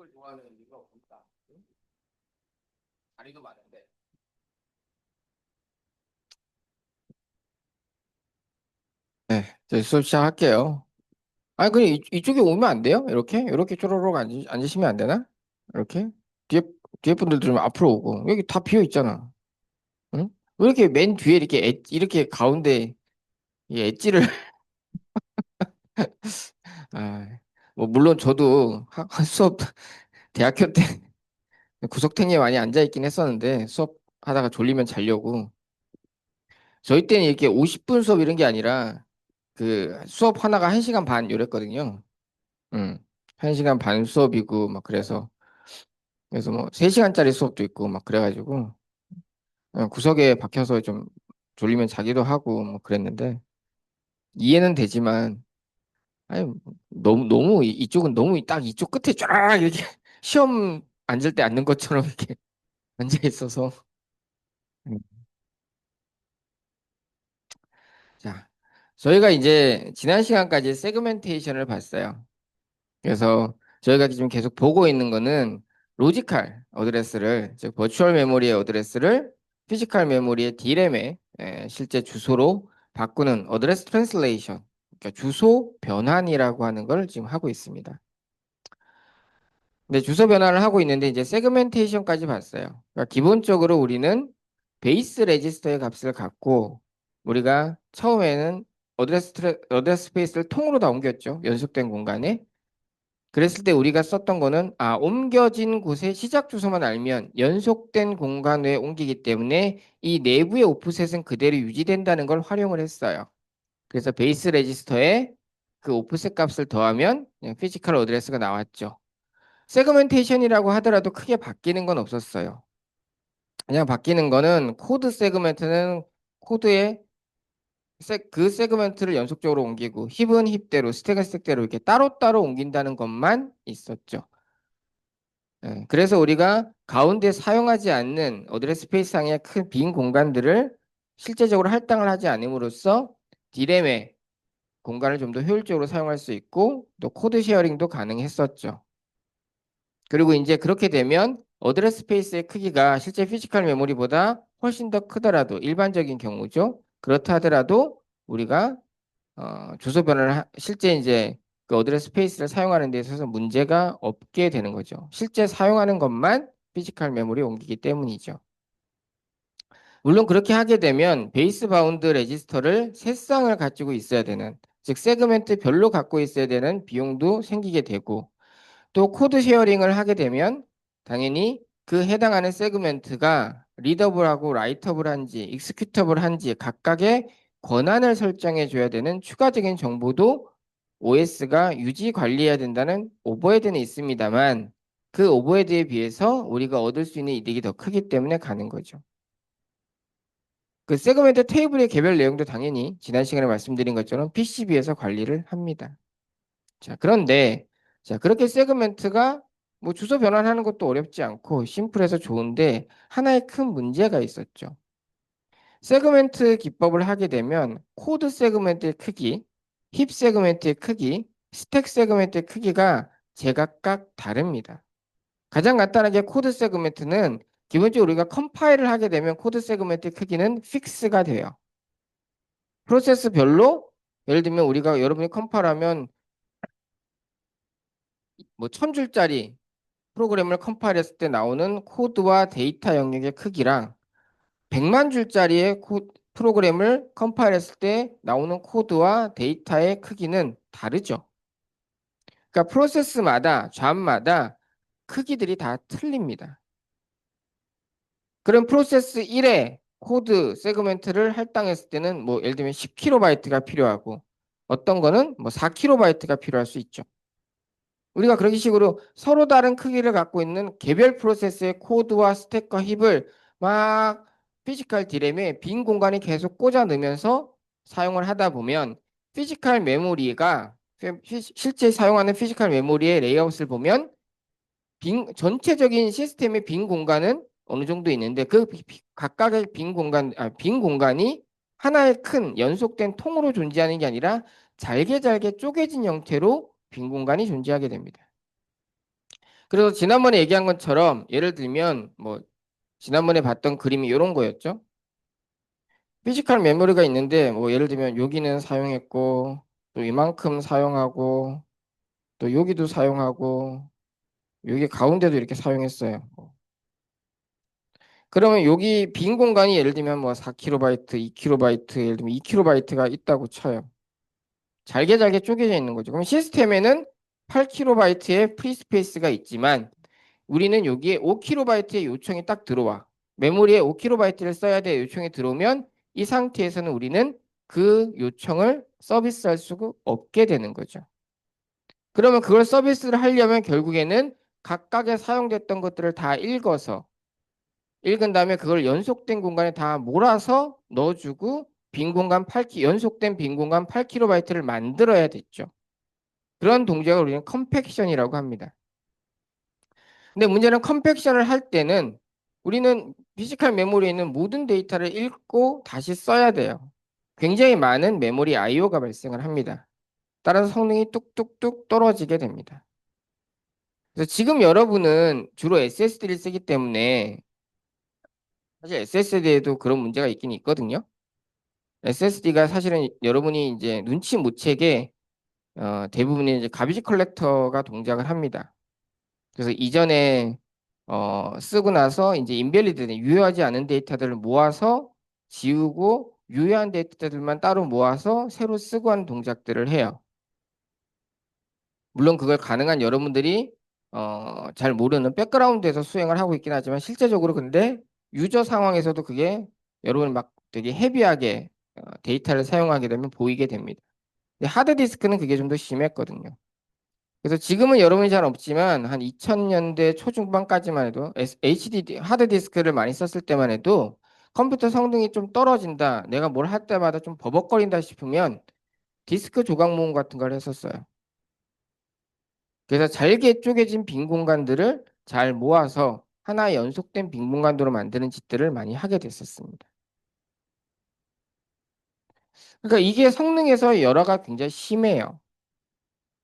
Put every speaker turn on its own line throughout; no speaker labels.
수업을 좋아하는 이유가 뭡니까? 응? 자리도 많은데. 네, 이제 수업 시작할게요. 아니, 그냥 이쪽에 오면 안 돼요? 이렇게 쪼로록 앉으시면 안 되나? 이렇게? 뒤에, 뒤에 분들도 좀 앞으로 오고. 여기 다 비어 있잖아. 응? 왜 이렇게 맨 뒤에 이렇게 가운데 이 엣지를, 아, 뭐, 물론 저도 수업, 대학교 때 구석탱이에 많이 앉아있긴 했었는데, 수업 하다가 졸리면 자려고. 저희 때는 이렇게 50분 수업 이런 게 아니라, 그 수업 하나가 1시간 반 이랬거든요. 음. 1시간 반 수업이고 막 그래서 뭐 3시간짜리 수업도 있고 막 그래가지고 그냥 구석에 박혀서 좀 졸리면 자기도 하고 뭐 그랬는데 이해는 되지만 아니 너무 이쪽은 너무 딱 이쪽 끝에 쫙 이렇게 시험 앉을 때 앉는 것처럼 이렇게 앉아 있어서 음. 자, 저희가 이제 지난 시간까지 세그멘테이션을 봤어요. 그래서 저희가 지금 계속 보고 있는 거는 로지컬 어드레스를, 즉 버추얼 메모리의 어드레스를 피지컬 메모리의 D램의 실제 주소로 바꾸는 어드레스 트랜슬레이션, 그러니까 주소 변환이라고 하는 걸 지금 하고 있습니다. 근데 주소 변환을 하고 있는데 이제 세그멘테이션까지 봤어요. 그러니까 기본적으로 우리는 베이스 레지스터의 값을 갖고 우리가 처음에는 어드레스 스페이스를 통으로 다 옮겼죠. 연속된 공간에. 그랬을 때 우리가 썼던 거는 옮겨진 곳의 시작 주소만 알면 연속된 공간 외에 옮기기 때문에 이 내부의 오프셋은 그대로 유지된다는 걸 활용을 했어요. 그래서 베이스 레지스터에 그 오프셋 값을 더하면 그냥 피지컬 어드레스가 나왔죠. 세그멘테이션이라고 하더라도 크게 바뀌는 건 없었어요. 그냥 바뀌는 거는 코드 세그멘트는 코드의 그 세그멘트를 연속적으로 옮기고 힙은 힙대로 스택은 스택대로 이렇게 따로따로 옮긴다는 것만 있었죠. 그래서 우리가 가운데 사용하지 않는 어드레스 스페이스상의 큰 빈 공간들을 실제적으로 할당을 하지 않음으로써 D램의 공간을 좀 더 효율적으로 사용할 수 있고 또 코드 쉐어링도 가능했었죠. 그리고 이제 그렇게 되면 어드레스 스페이스의 크기가 실제 피지컬 메모리보다 훨씬 더 크더라도 일반적인 경우죠. 그렇다 하더라도 우리가 주소 변환을 실제 이제 그 어드레스 스페이스를 사용하는 데 있어서 문제가 없게 되는 거죠. 실제 사용하는 것만 피지컬 메모리에 옮기기 때문이죠. 물론 그렇게 하게 되면 베이스 바운드 레지스터를 세 쌍을 가지고 있어야 되는, 즉 세그멘트 별로 갖고 있어야 되는 비용도 생기게 되고 또 코드 쉐어링을 하게 되면 당연히 그 해당하는 세그멘트가 리더블하고 라이터블한지 익스큐터블한지 각각의 권한을 설정해 줘야 되는 추가적인 정보도 OS가 유지 관리해야 된다는 오버헤드는 있습니다만 그 오버헤드에 비해서 우리가 얻을 수 있는 이득이 더 크기 때문에 가는 거죠. 그 세그멘트 테이블의 개별 내용도 당연히 지난 시간에 말씀드린 것처럼 PCB에서 관리를 합니다. 자, 그런데 자, 그렇게 세그멘트가 뭐 주소 변환하는 것도 어렵지 않고 심플해서 좋은데 하나의 큰 문제가 있었죠. 세그멘트 기법을 하게 되면 코드 세그멘트의 크기, 힙 세그멘트의 크기, 스택 세그멘트의 크기가 제각각 다릅니다. 가장 간단하게 코드 세그멘트는 기본적으로 우리가 컴파일을 하게 되면 코드 세그멘트의 크기는 픽스가 돼요. 프로세스별로 예를 들면 우리가 여러분이 컴파일하면 뭐 1000줄짜리 프로그램을 컴파일했을 때 나오는 코드와 데이터 영역의 크기랑 100만 줄짜리의 프로그램을 컴파일했을 때 나오는 코드와 데이터의 크기는 다르죠. 그러니까 프로세스마다 잡마다 크기들이 다 틀립니다. 그럼 프로세스 1의 코드 세그멘트를 할당했을 때는 뭐 예를 들면 10kb가 필요하고 어떤 거는 뭐 4kb가 필요할 수 있죠. 우리가 그런 식으로 서로 다른 크기를 갖고 있는 개별 프로세스의 코드와 스택과 힙을 막 피지컬 디램에 빈 공간에 계속 꽂아 넣으면서 사용을 하다 보면 피지컬 메모리가 실제 사용하는 피지컬 메모리의 레이아웃을 보면 전체적인 시스템의 빈 공간은 어느 정도 있는데 그 각각의 빈 공간이 하나의 큰 연속된 통으로 존재하는 게 아니라 잘게 잘게 쪼개진 형태로 빈 공간이 존재하게 됩니다. 그래서 지난번에 얘기한 것처럼 예를 들면 뭐 지난번에 봤던 그림이 이런 거였죠. 피지컬 메모리가 있는데 뭐 예를 들면 여기는 사용했고 또 이만큼 사용하고 또 여기도 사용하고 여기 가운데도 이렇게 사용했어요. 그러면 여기 빈 공간이 예를 들면 뭐 4KB, 2KB, 예를 들면 2KB가 있다고 쳐요. 잘게 잘게 쪼개져 있는 거죠. 그럼 시스템에는 8KB의 프리스페이스가 있지만 우리는 여기에 5KB의 요청이 딱 들어와. 메모리에 5KB를 써야 될 요청이 들어오면 이 상태에서는 우리는 그 요청을 서비스할 수가 없게 되는 거죠. 그러면 그걸 서비스를 하려면 결국에는 각각의 사용됐던 것들을 다 읽은 다음에 그걸 연속된 공간에 다 몰아서 넣어주고 빈 공간 8K, 연속된 빈 공간 8KB를 만들어야 됐죠. 그런 동작을 우리는 컴팩션이라고 합니다. 근데 문제는 컴팩션을 할 때는 우리는 피지컬 메모리에 있는 모든 데이터를 읽고 다시 써야 돼요. 굉장히 많은 메모리 IO가 발생을 합니다. 따라서 성능이 뚝뚝뚝 떨어지게 됩니다. 그래서 지금 여러분은 주로 SSD를 쓰기 때문에 사실 SSD에도 그런 문제가 있긴 있거든요. SSD가 사실은 여러분이 이제 눈치 못 채게 대부분이 이제 가비지 컬렉터가 동작을 합니다. 그래서 이전에 쓰고 나서 이제 인밸리드 유효하지 않은 데이터들을 모아서 지우고 유효한 데이터들만 따로 모아서 새로 쓰고 하는 동작들을 해요. 물론 그걸 가능한 여러분들이 잘 모르는 백그라운드에서 수행을 하고 있긴 하지만 실제적으로 근데 유저 상황에서도 그게 여러분 막 되게 헤비하게 데이터를 사용하게 되면 보이게 됩니다. 근데 하드디스크는 그게 좀 더 심했거든요. 그래서 지금은 여러분이 잘 없지만 한 2000년대 초중반까지만 해도 HDD 하드디스크를 많이 썼을 때만 해도 컴퓨터 성능이 좀 떨어진다. 내가 뭘 할 때마다 좀 버벅거린다 싶으면 디스크 조각 모음 같은 걸 했었어요. 그래서 잘게 쪼개진 빈 공간들을 잘 모아서 하나의 연속된 빈 공간으로 만드는 짓들을 많이 하게 됐었습니다. 그러니까 이게 성능에서 열화가 굉장히 심해요.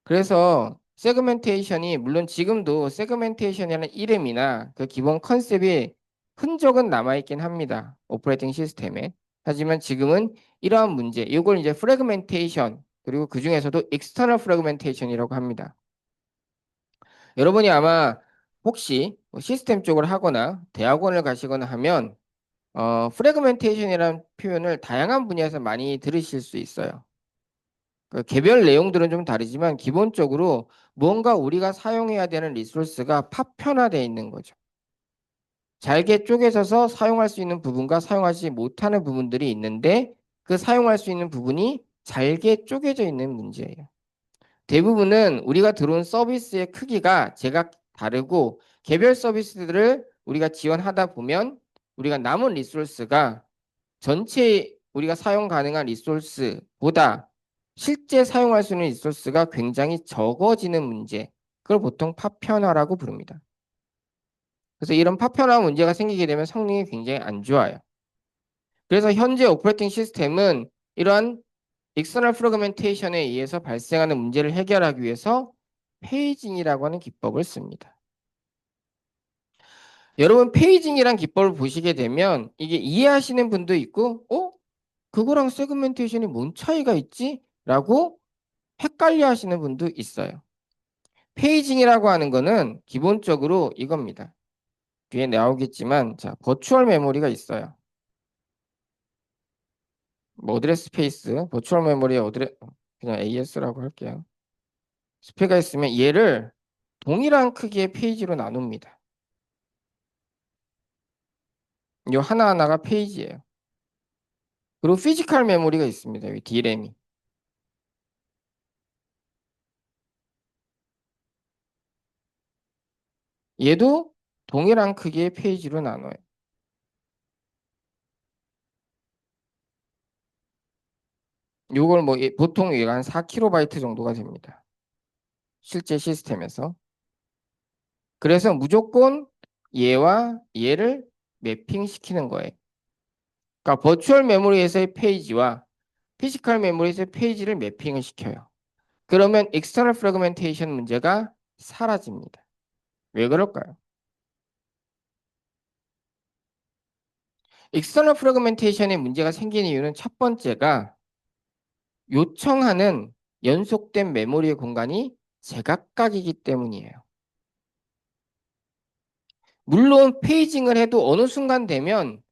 그래서 세그멘테이션이 물론 지금도 세그멘테이션이라는 이름이나 그 기본 컨셉이 흔적은 남아있긴 합니다. 오퍼레이팅 시스템에. 하지만 지금은 이러한 문제, 이걸 이제 프래그멘테이션 그리고 그 중에서도 익스터널 프래그멘테이션이라고 합니다. 여러분이 아마 혹시 뭐 시스템 쪽을 하거나 대학원을 가시거나 하면 프래그멘테이션이라는 표현을 다양한 분야에서 많이 들으실 수 있어요. 그 개별 내용들은 좀 다르지만 기본적으로 뭔가 우리가 사용해야 되는 리소스가 파편화되어 있는 거죠. 잘게 쪼개져서 사용할 수 있는 부분과 사용하지 못하는 부분들이 있는데 그 사용할 수 있는 부분이 잘게 쪼개져 있는 문제예요. 대부분은 우리가 들어온 서비스의 크기가 제각 다르고 개별 서비스들을 우리가 지원하다 보면 우리가 남은 리소스가 전체 우리가 사용 가능한 리소스보다 실제 사용할 수 있는 리소스가 굉장히 적어지는 문제. 그걸 보통 파편화라고 부릅니다. 그래서 이런 파편화 문제가 생기게 되면 성능이 굉장히 안 좋아요. 그래서 현재 오퍼레이팅 시스템은 이러한 익스터널 프래그멘테이션에 의해서 발생하는 문제를 해결하기 위해서 페이징이라고 하는 기법을 씁니다. 여러분 페이징이란 기법을 보시게 되면 이게 이해하시는 분도 있고 그거랑 세그멘테이션이 뭔 차이가 있지? 라고 헷갈려 하시는 분도 있어요. 페이징이라고 하는 거는 기본적으로 이겁니다. 뒤에 나오겠지만 자 버추얼 메모리가 있어요. 뭐 어드레스 스페이스 버추얼 메모리에 그냥 AS라고 할게요. 스페가 있으면 얘를 동일한 크기의 페이지로 나눕니다. 이 하나하나가 페이지예요. 그리고 피지컬 메모리가 있습니다. 여기 D램이. 얘도 동일한 크기의 페이지로 나눠요. 요걸 뭐 보통 얘가 한 4KB 정도가 됩니다. 실제 시스템에서. 그래서 무조건 얘와 얘를 매핑시키는 거예요. 그러니까 버추얼 메모리에서의 페이지와 피지컬 메모리에서의 페이지를 매핑을 시켜요. 그러면 익스터널 프래그멘테이션 문제가 사라집니다. 왜 그럴까요? 익스터널 프래그멘테이션에 문제가 생기는 이유는 첫 번째가 요청하는 연속된 메모리의 공간이 제각각이기 때문이에요. 물론 페이징을 해도 어느 순간 되면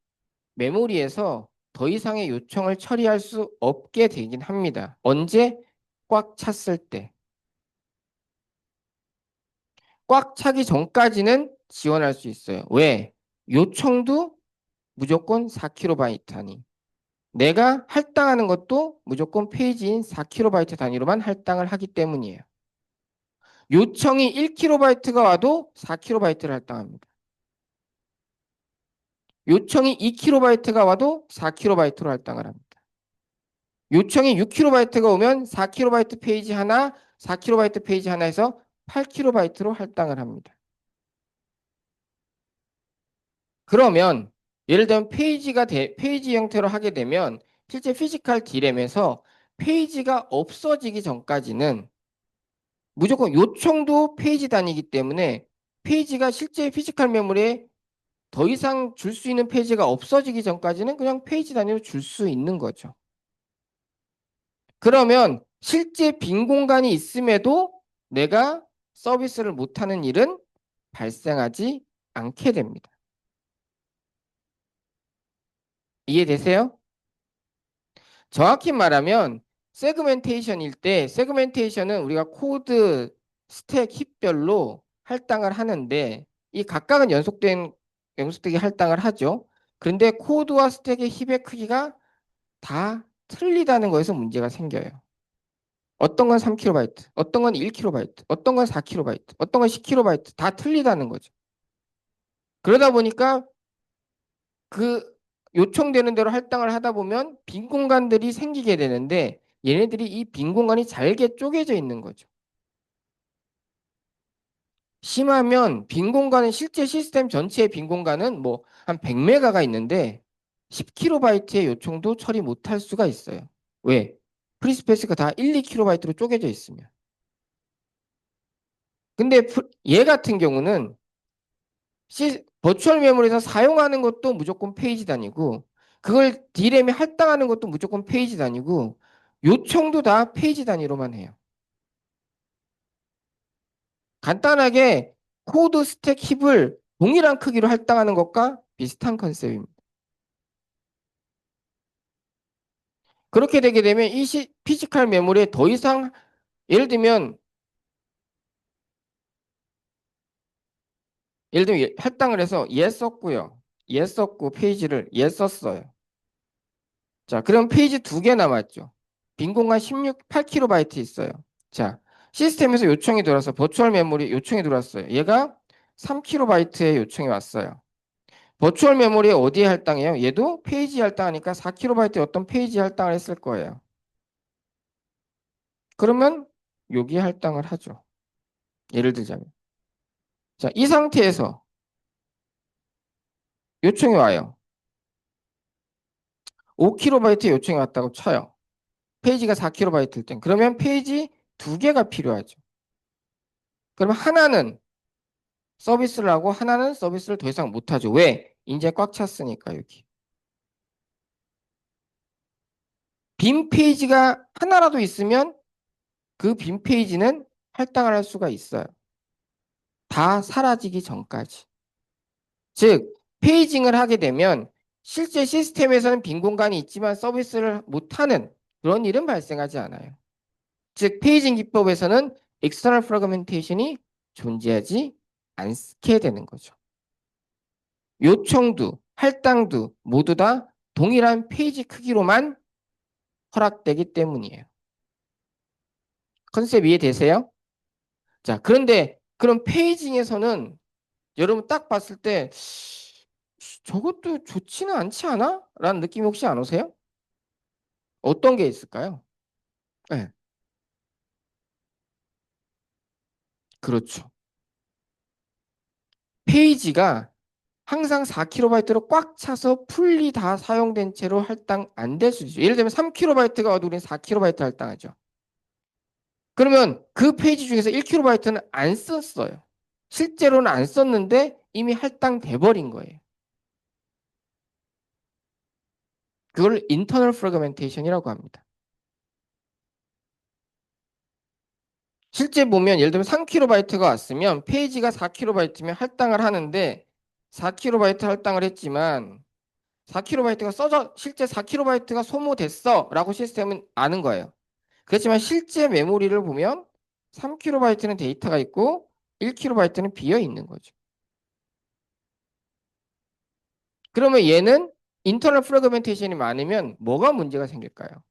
메모리에서 더 이상의 요청을 처리할 수 없게 되긴 합니다. 언제? 꽉 찼을 때. 꽉 차기 전까지는 지원할 수 있어요. 왜? 요청도 무조건 4KB 하니. 내가 할당하는 것도 무조건 페이지인 4KB 단위로만 할당을 하기 때문이에요. 요청이 1KB가 와도 4KB를 할당합니다. 요청이 2KB가 와도 4KB로 할당을 합니다. 요청이 6KB가 오면 4KB 페이지 하나, 4KB 페이지 하나에서 8KB로 할당을 합니다. 그러면 예를 들면 페이지 형태로 하게 되면 실제 피지컬 디램에서 페이지가 없어지기 전까지는 무조건 요청도 페이지 단위이기 때문에 페이지가 실제 피지컬 메모리에 더 이상 줄 수 있는 페이지가 없어지기 전까지는 그냥 페이지 단위로 줄 수 있는 거죠. 그러면 실제 빈 공간이 있음에도 내가 서비스를 못하는 일은 발생하지 않게 됩니다. 이해되세요? 정확히 말하면 세그멘테이션일 때 세그멘테이션은 우리가 코드 스택 힙별로 할당을 하는데 이 각각은 연속되게 할당을 하죠. 그런데 코드와 스택의 힙의 크기가 다 틀리다는 거에서 문제가 생겨요. 어떤 건 3KB, 어떤 건 1KB, 어떤 건 4KB, 어떤 건 10KB 다 틀리다는 거죠. 그러다 보니까 그 요청되는 대로 할당을 하다 보면 빈 공간들이 생기게 되는데 얘네들이 이 빈 공간이 잘게 쪼개져 있는 거죠. 심하면 빈 공간은 실제 시스템 전체의 빈 공간은 뭐 한 100메가가 있는데 10KB의 요청도 처리 못할 수가 있어요. 왜? 프리스페이스가 다 1, 2KB로 쪼개져 있으면. 근데 얘 같은 경우는 버추얼 메모리에서 사용하는 것도 무조건 페이지 단위고 그걸 D램에 할당하는 것도 무조건 페이지 단위고 요청도 다 페이지 단위로만 해요. 간단하게 코드 스택 힙을 동일한 크기로 할당하는 것과 비슷한 컨셉입니다. 그렇게 되게 되면 이 피지컬 메모리에 더 이상 예를 들면 할당을 해서 얘 썼고요. 얘 썼고 페이지를 얘 썼어요. 자, 그럼 페이지 2개 남았죠. 빈 공간 8KB 있어요. 자, 시스템에서 요청이 들어와서 버추얼 메모리 요청이 들어왔어요. 얘가 3KB의 요청이 왔어요. 버추얼 메모리에 어디에 할당해요? 얘도 페이지 할당하니까 4KB의 어떤 페이지 할당을 했을 거예요. 그러면 여기에 할당을 하죠. 예를 들자면. 자, 이 상태에서 요청이 와요. 5KB의 요청이 왔다고 쳐요. 페이지가 4KB일 땐. 그러면 페이지 2개가 필요하죠. 그러면 하나는 서비스를 하고 하나는 서비스를 더 이상 못하죠. 왜? 이제 꽉 찼으니까 여기. 빈 페이지가 하나라도 있으면 그 빈 페이지는 할당을 할 수가 있어요. 다 사라지기 전까지. 즉, 페이징을 하게 되면 실제 시스템에서는 빈 공간이 있지만 서비스를 못하는 그런 일은 발생하지 않아요. 즉, 페이징 기법에서는 external fragmentation이 존재하지 않게 되는 거죠. 요청도, 할당도 모두 다 동일한 페이지 크기로만 허락되기 때문이에요. 컨셉 이해되세요? 자, 그런데 그럼 페이징에서는 여러분 딱 봤을 때 저것도 좋지는 않지 않아? 라는 느낌이 혹시 안 오세요? 어떤 게 있을까요? 네, 그렇죠. 페이지가 항상 4KB로 꽉 차서 풀리 다 사용된 채로 할당 안 될 수도 있죠. 예를 들면 3KB가 와도 우리는 4KB 할당하죠. 그러면 그 페이지 중에서 1KB는 안 썼어요. 실제로는 안 썼는데 이미 할당돼 버린 거예요. 그걸 인터널 프래그멘테이션이라고 합니다. 실제 보면 예를 들면 3kB가 왔으면 페이지가 4kB면 할당을 하는데 4kB 할당을 했지만 4kB가 써져 실제 4kB가 소모됐어라고 시스템은 아는 거예요. 그렇지만 실제 메모리를 보면 3kB는 데이터가 있고 1kB는 비어 있는 거죠. 그러면 얘는 인터널 프래그멘테이션이 많으면 뭐가 문제가 생길까요?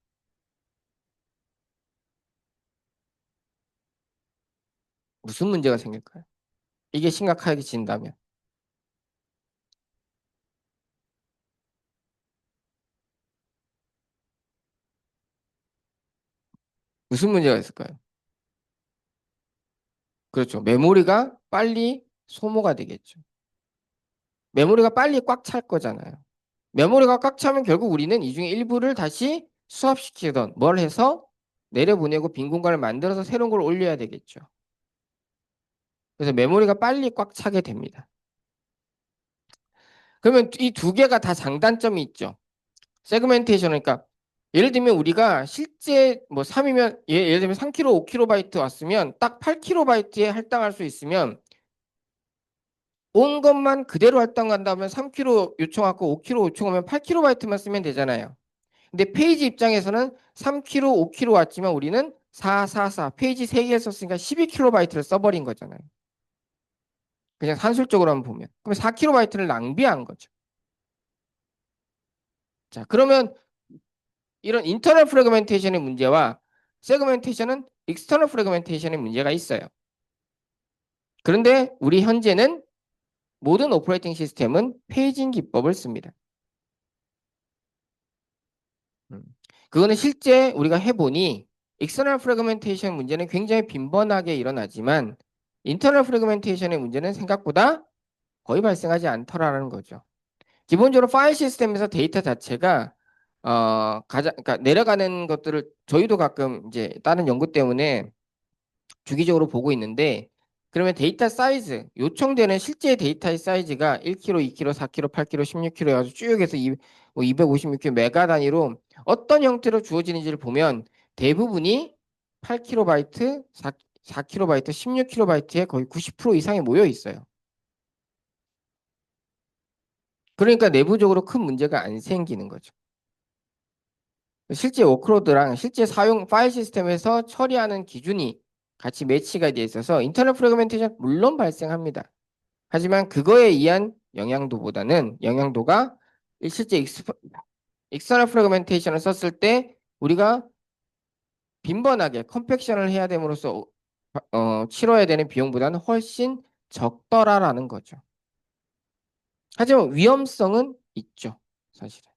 무슨 문제가 생길까요? 이게 심각하게 진다면 무슨 문제가 있을까요? 그렇죠. 메모리가 빨리 소모가 되겠죠. 메모리가 빨리 꽉 찰 거잖아요. 메모리가 꽉 차면 결국 우리는 이 중에 일부를 다시 수합시키던 뭘 해서 내려보내고 빈 공간을 만들어서 새로운 걸 올려야 되겠죠. 그래서 메모리가 빨리 꽉 차게 됩니다. 그러면 이 두 개가 다 장단점이 있죠. 세그멘테이션 그러니까 예를 들면 우리가 실제 뭐 3이면 예를 들면 3kB, 5kB 왔으면 딱 8kB에 할당할 수 있으면 온 것만 그대로 할당한다면 3kB 요청하고 5kB 요청하면 8kB만 쓰면 되잖아요. 근데 페이지 입장에서는 3kB, 5kB 왔지만 우리는 444 페이지 3개 썼으니까 12kB를 써버린 거잖아요. 그냥 산술적으로 한번 보면. 그럼 4kB를 낭비한 거죠. 자, 그러면 이런 인터널 프래그멘테이션의 문제와 세그멘테이션은 익스터널 프래그멘테이션의 문제가 있어요. 그런데 우리 현재는 모든 오퍼레이팅 시스템은 페이징 기법을 씁니다. 음. 그거는 실제 우리가 해보니 익스터널 프래그멘테이션 문제는 굉장히 빈번하게 일어나지만 인터널 프래그멘테이션의 문제는 생각보다 거의 발생하지 않더라는 거죠. 기본적으로 파일 시스템에서 데이터 자체가 가장 그러니까 내려가는 것들을 저희도 가끔 이제 다른 연구 때문에 주기적으로 보고 있는데 그러면 데이터 사이즈 요청되는 실제 데이터의 사이즈가 1kg, 2kg, 4kg, 8kg, 16kg 해가지고 쭉 해서 256kg 메가 단위로 어떤 형태로 주어지는지를 보면 대부분이 8kB, 4kB, 16kB에 거의 90% 이상이 모여 있어요. 그러니까 내부적으로 큰 문제가 안 생기는 거죠. 실제 워크로드랑 실제 사용 파일 시스템에서 처리하는 기준이 같이 매치가 되어 있어서 인터널 프래그멘테이션 물론 발생합니다. 하지만 그거에 의한 영향도가 실제 익스터널 프래그멘테이션을 썼을 때 우리가 빈번하게 컴팩션을 해야 됨으로써 치러야 되는 비용보다는 훨씬 적더라라는 거죠. 하지만 위험성은 있죠. 사실은.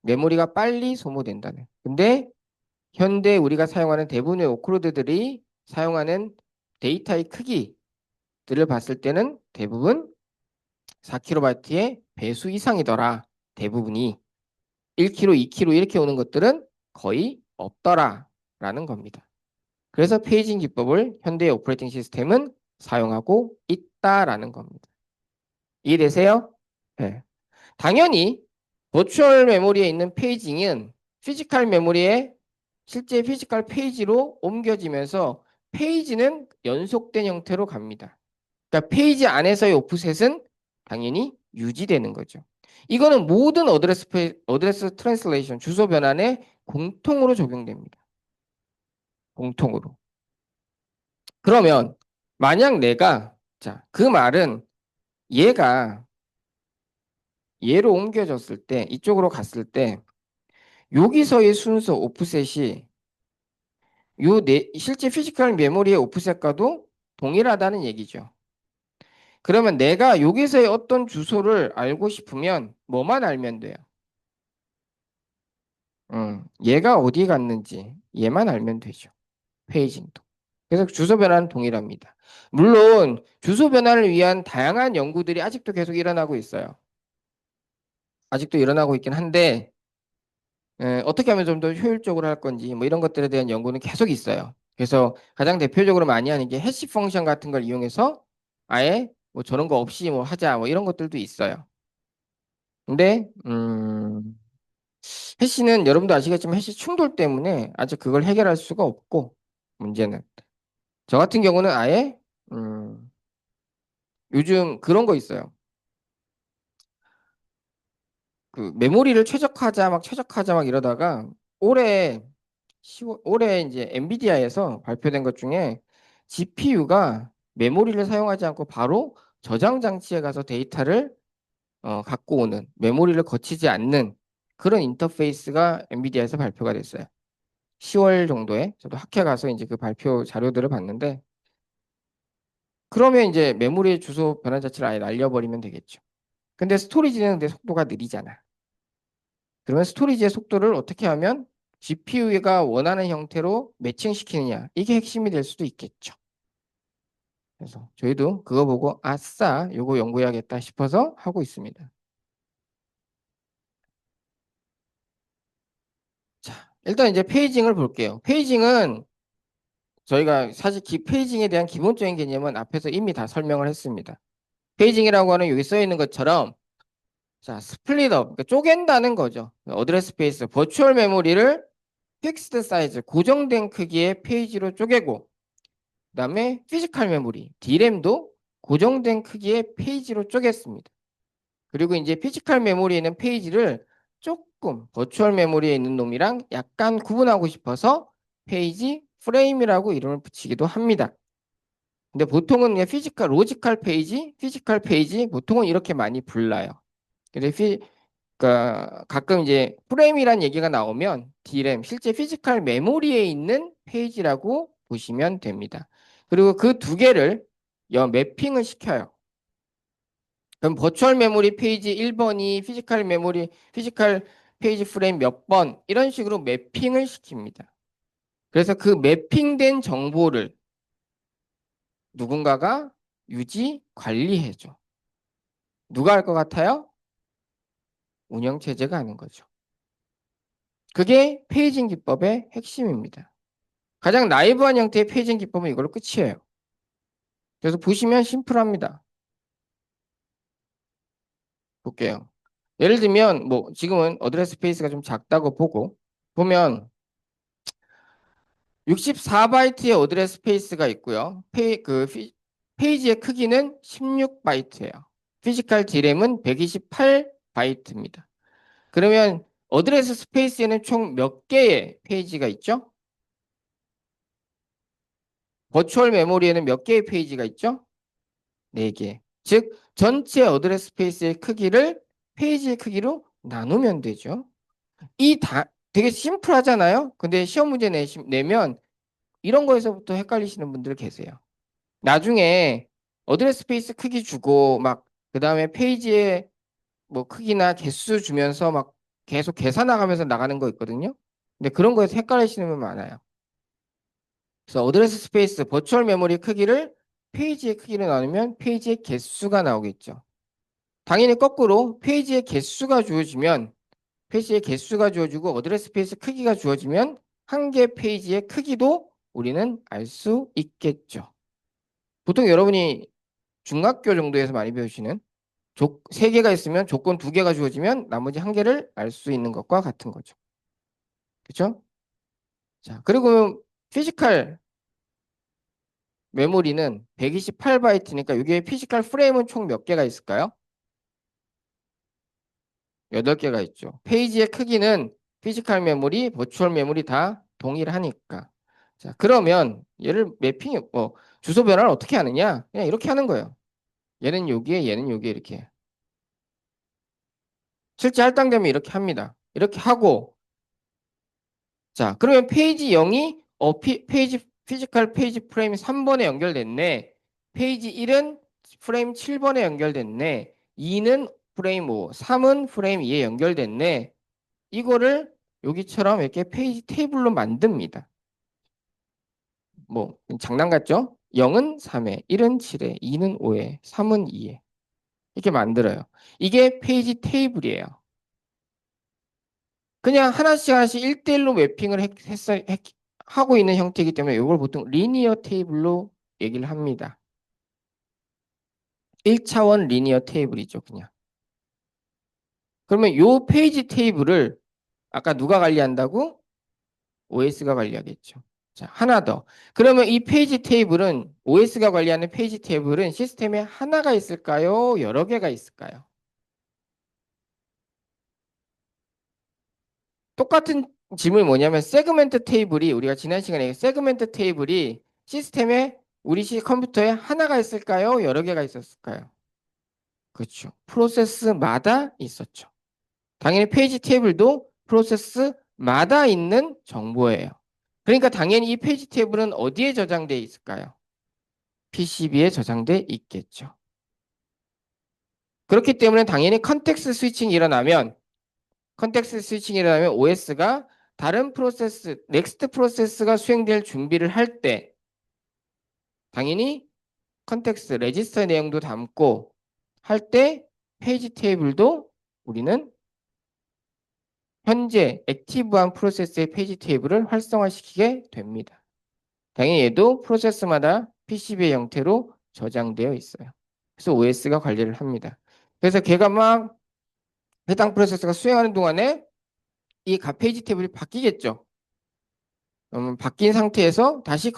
메모리가 빨리 소모된다는. 근데 현대 우리가 사용하는 대부분의 워크로드들이 사용하는 데이터의 크기들을 봤을 때는 대부분 4kB의 배수 이상이더라. 대부분이 1kg, 2kg 이렇게 오는 것들은 거의 없더라라는 겁니다. 그래서 페이징 기법을 현대의 오퍼레이팅 시스템은 사용하고 있다라는 겁니다. 이해되세요? 네. 당연히 버추얼 메모리에 있는 페이징은 피지컬 메모리에 실제 피지컬 페이지로 옮겨지면서 페이지는 연속된 형태로 갑니다. 그러니까 페이지 안에서의 오프셋은 당연히 유지되는 거죠. 이거는 모든 어드레스 트랜슬레이션 주소 변환에 공통으로 적용됩니다. 공통으로. 그러면 만약 내가 자, 그 말은 얘가 얘로 옮겨졌을 때 이쪽으로 갔을 때 여기서의 순서 오프셋이 실제 피지컬 메모리의 오프셋과도 동일하다는 얘기죠. 그러면 내가 여기서의 어떤 주소를 알고 싶으면 뭐만 알면 돼요. 얘가 어디 갔는지 얘만 알면 되죠. 페이징도. 그래서 주소 변화는 동일합니다. 물론 주소 변화를 위한 다양한 연구들이 아직도 계속 일어나고 있어요. 아직도 일어나고 있긴 한데 어떻게 하면 좀 더 효율적으로 할 건지 뭐 이런 것들에 대한 연구는 계속 있어요. 그래서 가장 대표적으로 많이 하는 게 해시 펑션 같은 걸 이용해서 아예 뭐 저런 거 없이 뭐 하자 뭐 이런 것들도 있어요. 근데 해시는 여러분도 아시겠지만 해시 충돌 때문에 아직 그걸 해결할 수가 없고 문제는 저 같은 경우는 아예 음, 요즘 그런 거 있어요. 그 메모리를 최적화하자 막 이러다가 올해 올해 이제 엔비디아에서 발표된 것 중에 GPU가 메모리를 사용하지 않고 바로 저장 장치에 가서 데이터를 갖고 오는 메모리를 거치지 않는 그런 인터페이스가 엔비디아에서 발표가 됐어요. 10월 정도에 저도 학회 가서 이제 그 발표 자료들을 봤는데 그러면 이제 메모리의 주소 변환 자체를 아예 날려버리면 되겠죠. 근데 스토리지는 근데 속도가 느리잖아. 그러면 스토리지의 속도를 어떻게 하면 GPU가 원하는 형태로 매칭시키느냐. 이게 핵심이 될 수도 있겠죠. 그래서 저희도 그거 보고 아싸, 요거 연구해야겠다 싶어서 하고 있습니다. 자, 일단 이제 페이징을 볼게요. 페이징은 저희가 사실 페이징에 대한 기본적인 개념은 앞에서 이미 다 설명을 했습니다. 페이징이라고 하는 여기 써 있는 것처럼 자, 스플릿업, 그러니까 쪼갠다는 거죠. 어드레스 스페이스, 버추얼 메모리를 픽스드 사이즈, 고정된 크기의 페이지로 쪼개고 그다음에 피지컬 메모리, D램도 고정된 크기의 페이지로 쪼갰습니다. 그리고 이제 피지컬 메모리에 있는 페이지를 조금 버추얼 메모리에 있는 놈이랑 약간 구분하고 싶어서 페이지 프레임이라고 이름을 붙이기도 합니다. 근데 보통은 그냥 로지컬 페이지, 피지컬 페이지 보통은 이렇게 많이 불러요. 근데 그러니까 가끔 이제 프레임이란 얘기가 나오면 D램, 실제 피지컬 메모리에 있는 페이지라고 보시면 됩니다. 그리고 그 두 개를 매핑을 시켜요. 그럼 버추얼 메모리 페이지 1번이 피지컬 페이지 프레임 몇 번, 이런 식으로 매핑을 시킵니다. 그래서 그 매핑된 정보를 누군가가 유지, 관리해줘. 누가 할 것 같아요? 운영체제가 하는 거죠. 그게 페이징 기법의 핵심입니다. 가장 나이브한 형태의 페이징 기법은 이걸로 끝이에요. 그래서 보시면 심플합니다. 볼게요. 예를 들면 뭐 지금은 어드레스 스페이스가 좀 작다고 보고 보면 64바이트의 어드레스 스페이스가 있고요. 페이지의 크기는 16바이트예요. 피지컬 D램은 128바이트입니다. 그러면 어드레스 스페이스에는 총 몇 개의 페이지가 있죠? 버추얼 메모리에는 몇 개의 페이지가 있죠? 4개. 즉 전체 어드레스 스페이스의 크기를 페이지의 크기로 나누면 되죠. 되게 심플하잖아요. 근데 시험 문제 내면 이런 거에서부터 헷갈리시는 분들 계세요. 나중에 어드레스 스페이스 크기 주고 막 그다음에 페이지의 뭐 크기나 개수 주면서 막 계속 계산하면서 나가는 거 있거든요. 근데 그런 거에서 헷갈리시는 분 많아요. 그래서 어드레스 스페이스 버추얼 메모리 크기를 페이지의 크기로 나누면 페이지의 개수가 나오겠죠. 당연히 거꾸로 페이지의 개수가 주어지고 어드레스 스페이스 크기가 주어지면 한 개 페이지의 크기도 우리는 알 수 있겠죠. 보통 여러분이 중학교 정도에서 많이 배우시는 세 개가 있으면 조건 두 개가 주어지면 나머지 한 개를 알 수 있는 것과 같은 거죠. 그렇죠? 자, 그리고 피지컬 메모리는 128바이트니까 이게 피지컬 프레임은 총 몇 개가 있을까요? 8개가 있죠. 페이지의 크기는 피지컬 메모리, 버추얼 메모리 다 동일하니까. 자, 그러면 얘를 주소 변환을 어떻게 하느냐? 그냥 이렇게 하는 거예요. 얘는 여기에, 얘는 여기에 이렇게. 실제 할당되면 이렇게 합니다. 이렇게 하고, 자, 그러면 페이지 0이, 피지컬 페이지 프레임 3번에 연결됐네. 페이지 1은 프레임 7번에 연결됐네. 2는 프레임 5, 3은 프레임 2에 연결됐네. 이거를 여기처럼 이렇게 페이지 테이블로 만듭니다. 뭐 장난 같죠? 0은 3에, 1은 7에, 2는 5에, 3은 2에 이렇게 만들어요. 이게 페이지 테이블이에요. 그냥 하나씩 하나씩 1대1로 매핑을 하고 있는 형태이기 때문에 이걸 보통 리니어 테이블로 얘기를 합니다. 1차원 리니어 테이블이죠, 그냥. 그러면 요 페이지 테이블을 아까 누가 관리한다고? OS가 관리하겠죠. 자, 하나 더. 그러면 이 페이지 테이블은 OS가 관리하는 페이지 테이블은 시스템에 하나가 있을까요? 여러 개가 있을까요? 똑같은 질문이 뭐냐면 세그멘트 테이블이 우리가 지난 시간에 세그멘트 테이블이 시스템에 우리 컴퓨터에 하나가 있을까요? 여러 개가 있었을까요? 그렇죠. 프로세스마다 있었죠. 당연히 페이지 테이블도 프로세스마다 있는 정보예요. 그러니까 당연히 이 페이지 테이블은 어디에 저장되어 있을까요? PCB에 저장돼 있겠죠. 그렇기 때문에 당연히 컨텍스트 스위칭이 일어나면 OS가 다른 프로세스, 넥스트 프로세스가 수행될 준비를 할 때 당연히 컨텍스트 레지스터 내용도 담고 할 때 페이지 테이블도 우리는 현재 액티브한 프로세스의 페이지 테이블을 활성화시키게 됩니다. 당연히 얘도 프로세스마다 PCB의 형태로 저장되어 있어요. 그래서 OS가 관리를 합니다. 그래서 걔가 막 해당 프로세스가 수행하는 동안에 이 각 페이지 테이블이 바뀌겠죠. 바뀐 상태에서 다시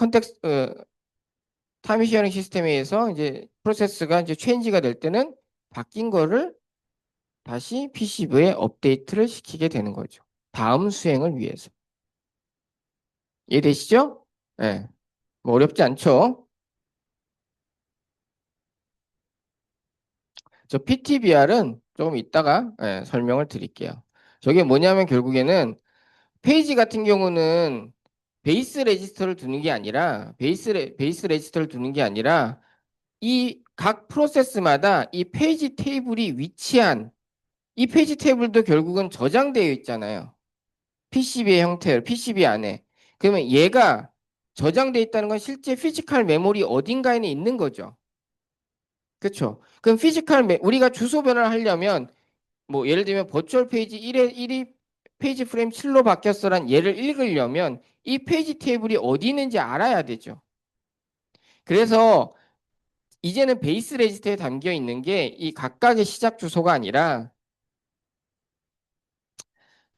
타임 시어링 시스템에 의해서 이제 프로세스가 이제 체인지가 될 때는 바뀐 거를 다시 PCB에 업데이트를 시키게 되는 거죠. 다음 수행을 위해서. 이해되시죠? 네. 뭐 어렵지 않죠? 저 PTBR은 조금 이따가 설명을 드릴게요. 저게 뭐냐면 결국에는 페이지 같은 경우는 베이스 레지스터를 두는 게 아니라 이 각 프로세스마다 이 페이지 테이블이 위치한 이 페이지 테이블도 결국은 저장되어 있잖아요. PCB의 형태로 PCB 안에. 그러면 얘가 저장되어 있다는 건 실제 피지컬 메모리 어딘가에는 있는 거죠. 그렇죠? 그럼 우리가 주소 변환을 하려면 뭐 예를 들면 버추얼 페이지 1이 페이지 프레임 7로 바뀌었어란 얘를 읽으려면 이 페이지 테이블이 어디 있는지 알아야 되죠. 그래서 이제는 베이스 레지스터에 담겨 있는 게 이 각각의 시작 주소가 아니라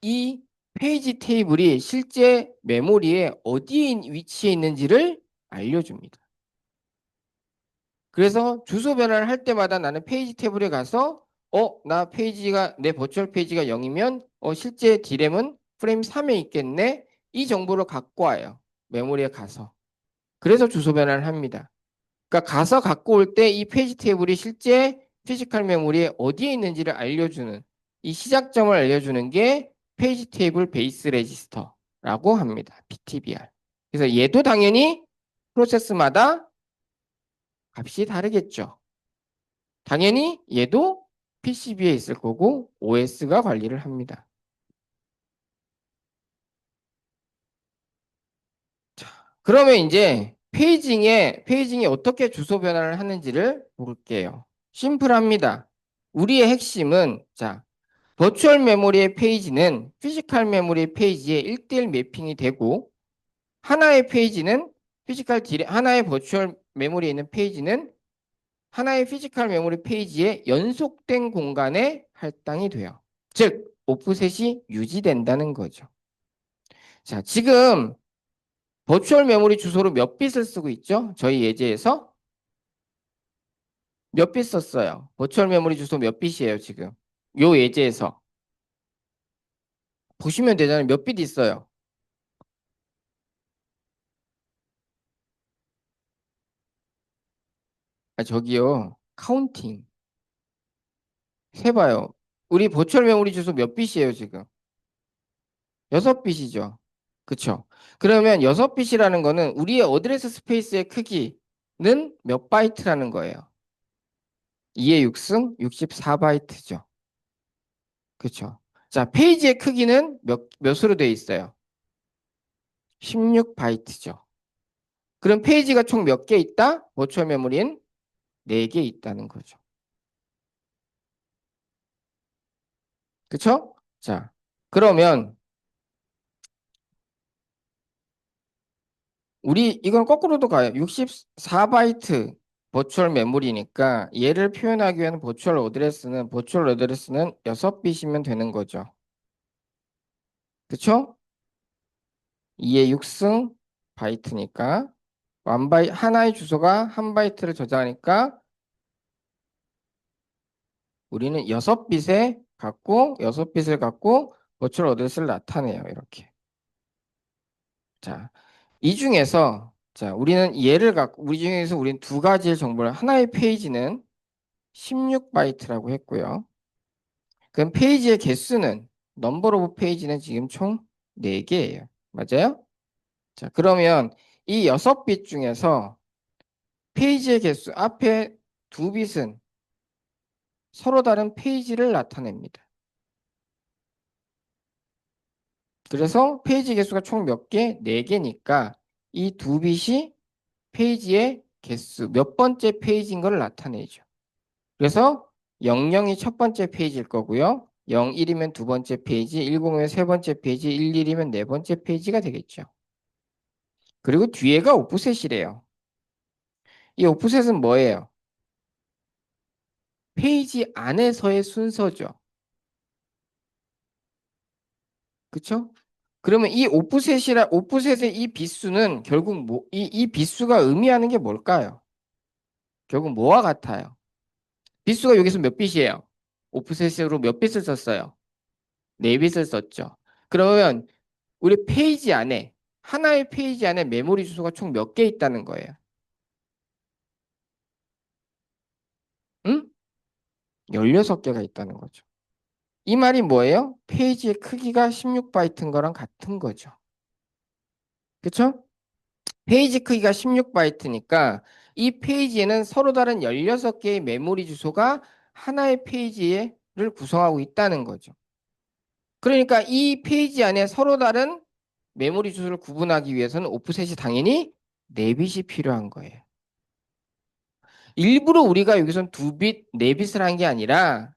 이 페이지 테이블이 실제 메모리에 어디에 위치해 있는지를 알려줍니다. 그래서 주소 변환을 할 때마다 나는 페이지 테이블에 가서 내 버추얼 페이지가 0이면 실제 D램은 프레임 3에 있겠네. 이 정보를 갖고 와요. 메모리에 가서. 그래서 주소 변환을 합니다. 그러니까 가서 갖고 올 때 이 페이지 테이블이 실제 피지컬 메모리에 어디에 있는지를 알려주는 이 시작점을 알려주는 게 페이지 테이블 베이스 레지스터라고 합니다. PTBR. 그래서 얘도 당연히 프로세스마다 값이 다르겠죠. 당연히 얘도 PCB에 있을 거고 OS가 관리를 합니다. 그러면 이제 페이징이 어떻게 주소 변환을 하는지를 볼게요. 심플합니다. 우리의 핵심은 버추얼 메모리의 페이지는 피지컬 메모리 페이지에 1대1 매핑이 되고 하나의 버추얼 메모리에 있는 페이지는 하나의 피지컬 메모리 페이지에 연속된 공간에 할당이 돼요. 즉, 오프셋이 유지된다는 거죠. 자, 지금 버추얼 메모리 주소로 몇 빗을 쓰고 있죠? 저희 예제에서 몇 빗 썼어요? 버추얼 메모리 주소 몇 빗이에요, 지금? 요 예제에서. 보시면 되잖아요. 몇 빗 있어요? 아, 저기요. 카운팅. 세봐요. 우리 버추얼 메모리 주소 몇 빗이에요, 지금? 6빗이죠. 그쵸? 그러면 6빗이라는 거는 우리의 어드레스 스페이스의 크기는 몇 바이트라는 거예요. 2의 6승 64바이트죠. 그쵸? 자, 페이지의 크기는 몇으로 되어 있어요? 16바이트죠. 그럼 페이지가 총 몇 개 있다? 버추얼 메모리는 4개 있다는 거죠. 그쵸? 자, 그러면 우리 이건 거꾸로도 가요. 64바이트 버추얼 메모리니까 얘를 표현하기 위한 버추얼 어드레스는 6bit이면 되는 거죠. 그쵸? 2의 6승 바이트니까 하나의 주소가 한 바이트를 저장하니까 우리는 6bit을 갖고 버추얼 어드레스를 나타내요. 이렇게. 자, 이 중에서 자, 우리 중에서 우리는 두 가지의 정보를 하나의 페이지는 16바이트라고 했고요. 그럼 페이지의 개수는 넘버 오브 페이지는 지금 총 4개예요. 맞아요? 자, 그러면 이 6빛 중에서 페이지의 개수 앞에 2빛은 서로 다른 페이지를 나타냅니다. 그래서 페이지 개수가 총 몇 개? 4개니까 이 2빛이 페이지의 개수, 몇 번째 페이지인 걸 나타내죠. 그래서 00이 첫 번째 페이지일 거고요. 01이면 두 번째 페이지, 10이면 세 번째 페이지, 11이면 네 번째 페이지가 되겠죠. 그리고 뒤에가 오프셋이래요. 이 오프셋은 뭐예요? 페이지 안에서의 순서죠. 그쵸? 그러면 이 오프셋의 이 비수는 결국 이 비수가 의미하는 게 뭘까요? 결국 뭐와 같아요? 비수가 여기서 몇 빛이에요? 오프셋으로 몇 빛을 썼어요? 네 빛을 썼죠. 그러면 우리 하나의 페이지 안에 메모리 주소가 총 몇 개 있다는 거예요? 응? 16개가 있다는 거죠. 이 말이 뭐예요? 페이지의 크기가 16바이트인 거랑 같은 거죠. 그쵸? 페이지 크기가 16바이트니까 이 페이지에는 서로 다른 16개의 메모리 주소가 하나의 페이지를 구성하고 있다는 거죠. 그러니까 이 페이지 안에 서로 다른 메모리 주소를 구분하기 위해서는 오프셋이 당연히 4빛이 필요한 거예요. 일부러 우리가 여기선 2빛, 4빛을 한 게 아니라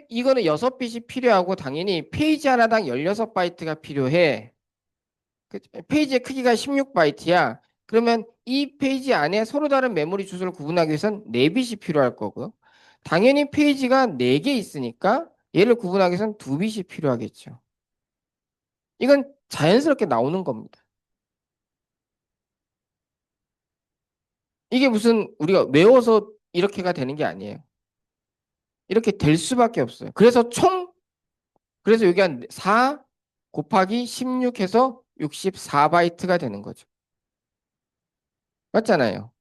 이거는 6빛이 필요하고 당연히 페이지 하나당 16바이트가 필요해. 페이지의 크기가 16바이트야. 그러면 이 페이지 안에 서로 다른 메모리 주소를 구분하기 위해선 4빛이 필요할 거고요. 당연히 페이지가 4개 있으니까 얘를 구분하기 위해선 2빛이 필요하겠죠. 이건 자연스럽게 나오는 겁니다. 이게 무슨 우리가 외워서 이렇게가 되는 게 아니에요. 이렇게 될 수밖에 없어요. 그래서 여기 한 4 곱하기 16 해서 64바이트가 되는 거죠. 맞잖아요.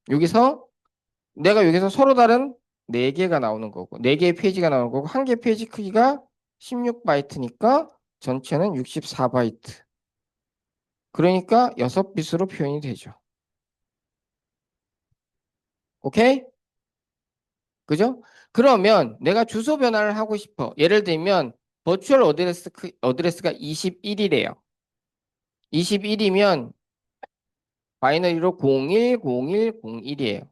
여기서 내가 여기서 서로 다른 4개가 나오는 거고 4개의 페이지가 나오는 거고 한 개 페이지 크기가 16바이트니까 전체는 64바이트. 그러니까 6빛으로 표현이 되죠. 오케이? 그죠? 그러면 내가 주소 변화를 하고 싶어. 예를 들면 버추얼 어드레스가 21이래요. 21이면 바이너리로 010101이에요.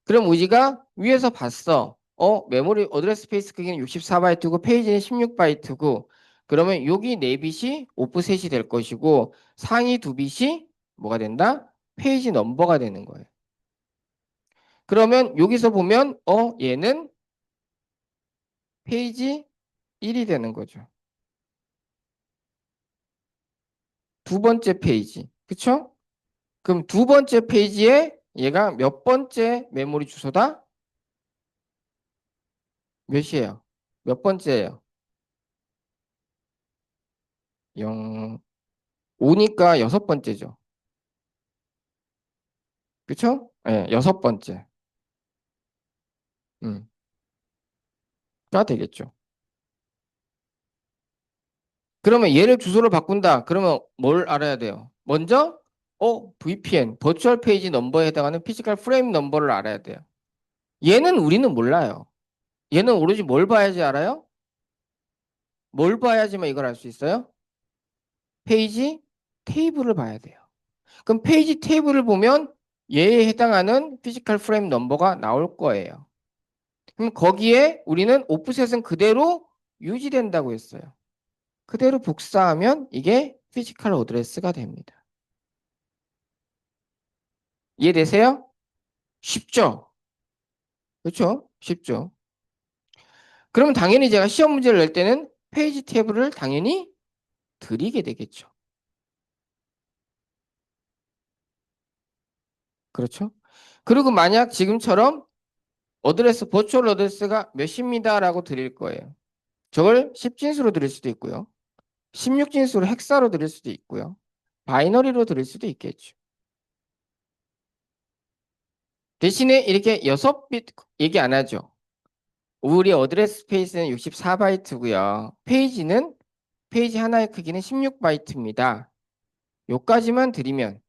그럼 우리가 위에서 봤어. 메모리 어드레스 스페이스 크기는 64바이트고 페이지는 16바이트고 그러면 여기 4빛이 오프셋이 될 것이고 상위 2빛이 뭐가 된다? 페이지 넘버가 되는 거예요. 그러면 여기서 보면 얘는 페이지 1이 되는 거죠. 두 번째 페이지. 그쵸? 그럼 두 번째 페이지에 얘가 몇 번째 메모리 주소다? 몇이에요? 몇 번째예요? 0, 5니까 여섯 번째죠. 그쵸? 예, 여섯 번째. 음, 가 되겠죠. 그러면 얘를 주소를 바꾼다. 그러면 뭘 알아야 돼요? 먼저, VPN, 버추얼 페이지 넘버에 해당하는 피지컬 프레임 넘버를 알아야 돼요. 얘는 우리는 몰라요. 얘는 오로지 뭘 봐야지 알아요? 뭘 봐야지만 이걸 알 수 있어요? 페이지 테이블을 봐야 돼요. 그럼 페이지 테이블을 보면 얘에 해당하는 피지컬 프레임 넘버가 나올 거예요. 그럼 거기에 우리는 오프셋은 그대로 유지된다고 했어요. 그대로 복사하면 이게 피지컬 어드레스가 됩니다. 이해되세요? 쉽죠? 그렇죠? 쉽죠? 그러면 당연히 제가 시험 문제를 낼 때는 페이지 테이블을 당연히 드리게 되겠죠. 그렇죠? 그리고 만약 지금처럼 어드레스, 버추얼 어드레스가 몇입니다라고 드릴 거예요. 저걸 10진수로 드릴 수도 있고요. 16진수로 헥사로 드릴 수도 있고요. 바이너리로 드릴 수도 있겠죠. 대신에 이렇게 6빛 얘기 안 하죠. 우리 어드레스 스페이스는 64바이트고요. 페이지 하나의 크기는 16바이트입니다. 요까지만 드리면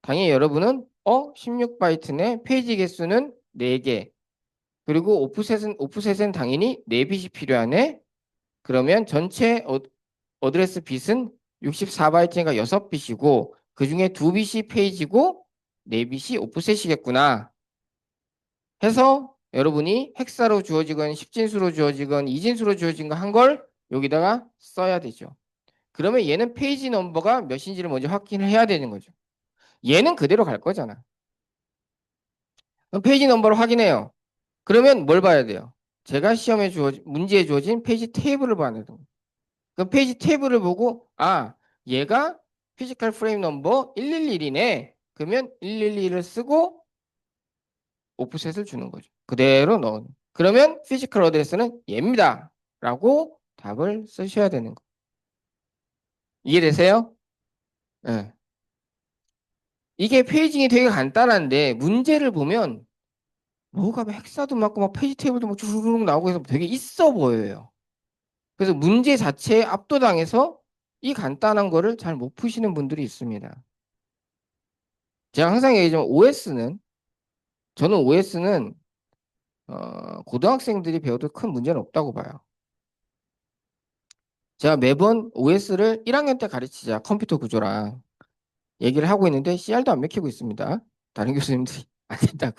당연히 여러분은 16바이트네 페이지 개수는 4개. 그리고 오프셋은 당연히 4빛이 필요하네. 그러면 전체 어드레스 빛은 64바이트니까 6빛이고 그중에 2빛이 페이지고 4빛이 오프셋이겠구나. 해서 여러분이 헥사로 주어지건 10진수로 주어지건 2진수로 주어진 거 한 걸 여기다가 써야 되죠. 그러면 얘는 페이지 넘버가 몇인지를 먼저 확인을 해야 되는 거죠. 얘는 그대로 갈 거잖아. 그럼 페이지 넘버를 확인해요. 그러면 뭘 봐야 돼요? 제가 문제에 주어진 페이지 테이블을 봐야 돼요. 그 페이지 테이블을 보고 얘가 피지컬 프레임 넘버 111이네. 그러면 111을 쓰고 오프셋을 주는 거죠. 그대로 넣어. 그러면 피지컬 어드레스는 얘입니다. 라고 답을 쓰셔야 되는 거. 이해되세요? 네. 이게 페이징이 되게 간단한데 문제를 보면 뭐가 막 헥사도 맞고 막 페이지 테이블도 막 주르륵 나오고 해서 되게 있어 보여요. 그래서 문제 자체에 압도당해서 이 간단한 거를 잘 못 푸시는 분들이 있습니다. 제가 항상 얘기하지만 저는 OS는 고등학생들이 배워도 큰 문제는 없다고 봐요. 제가 매번 OS를 1학년 때 가르치자 컴퓨터 구조랑 얘기를 하고 있는데 CR도 안 맥히고 있습니다. 다른 교수님들이 안 된다고.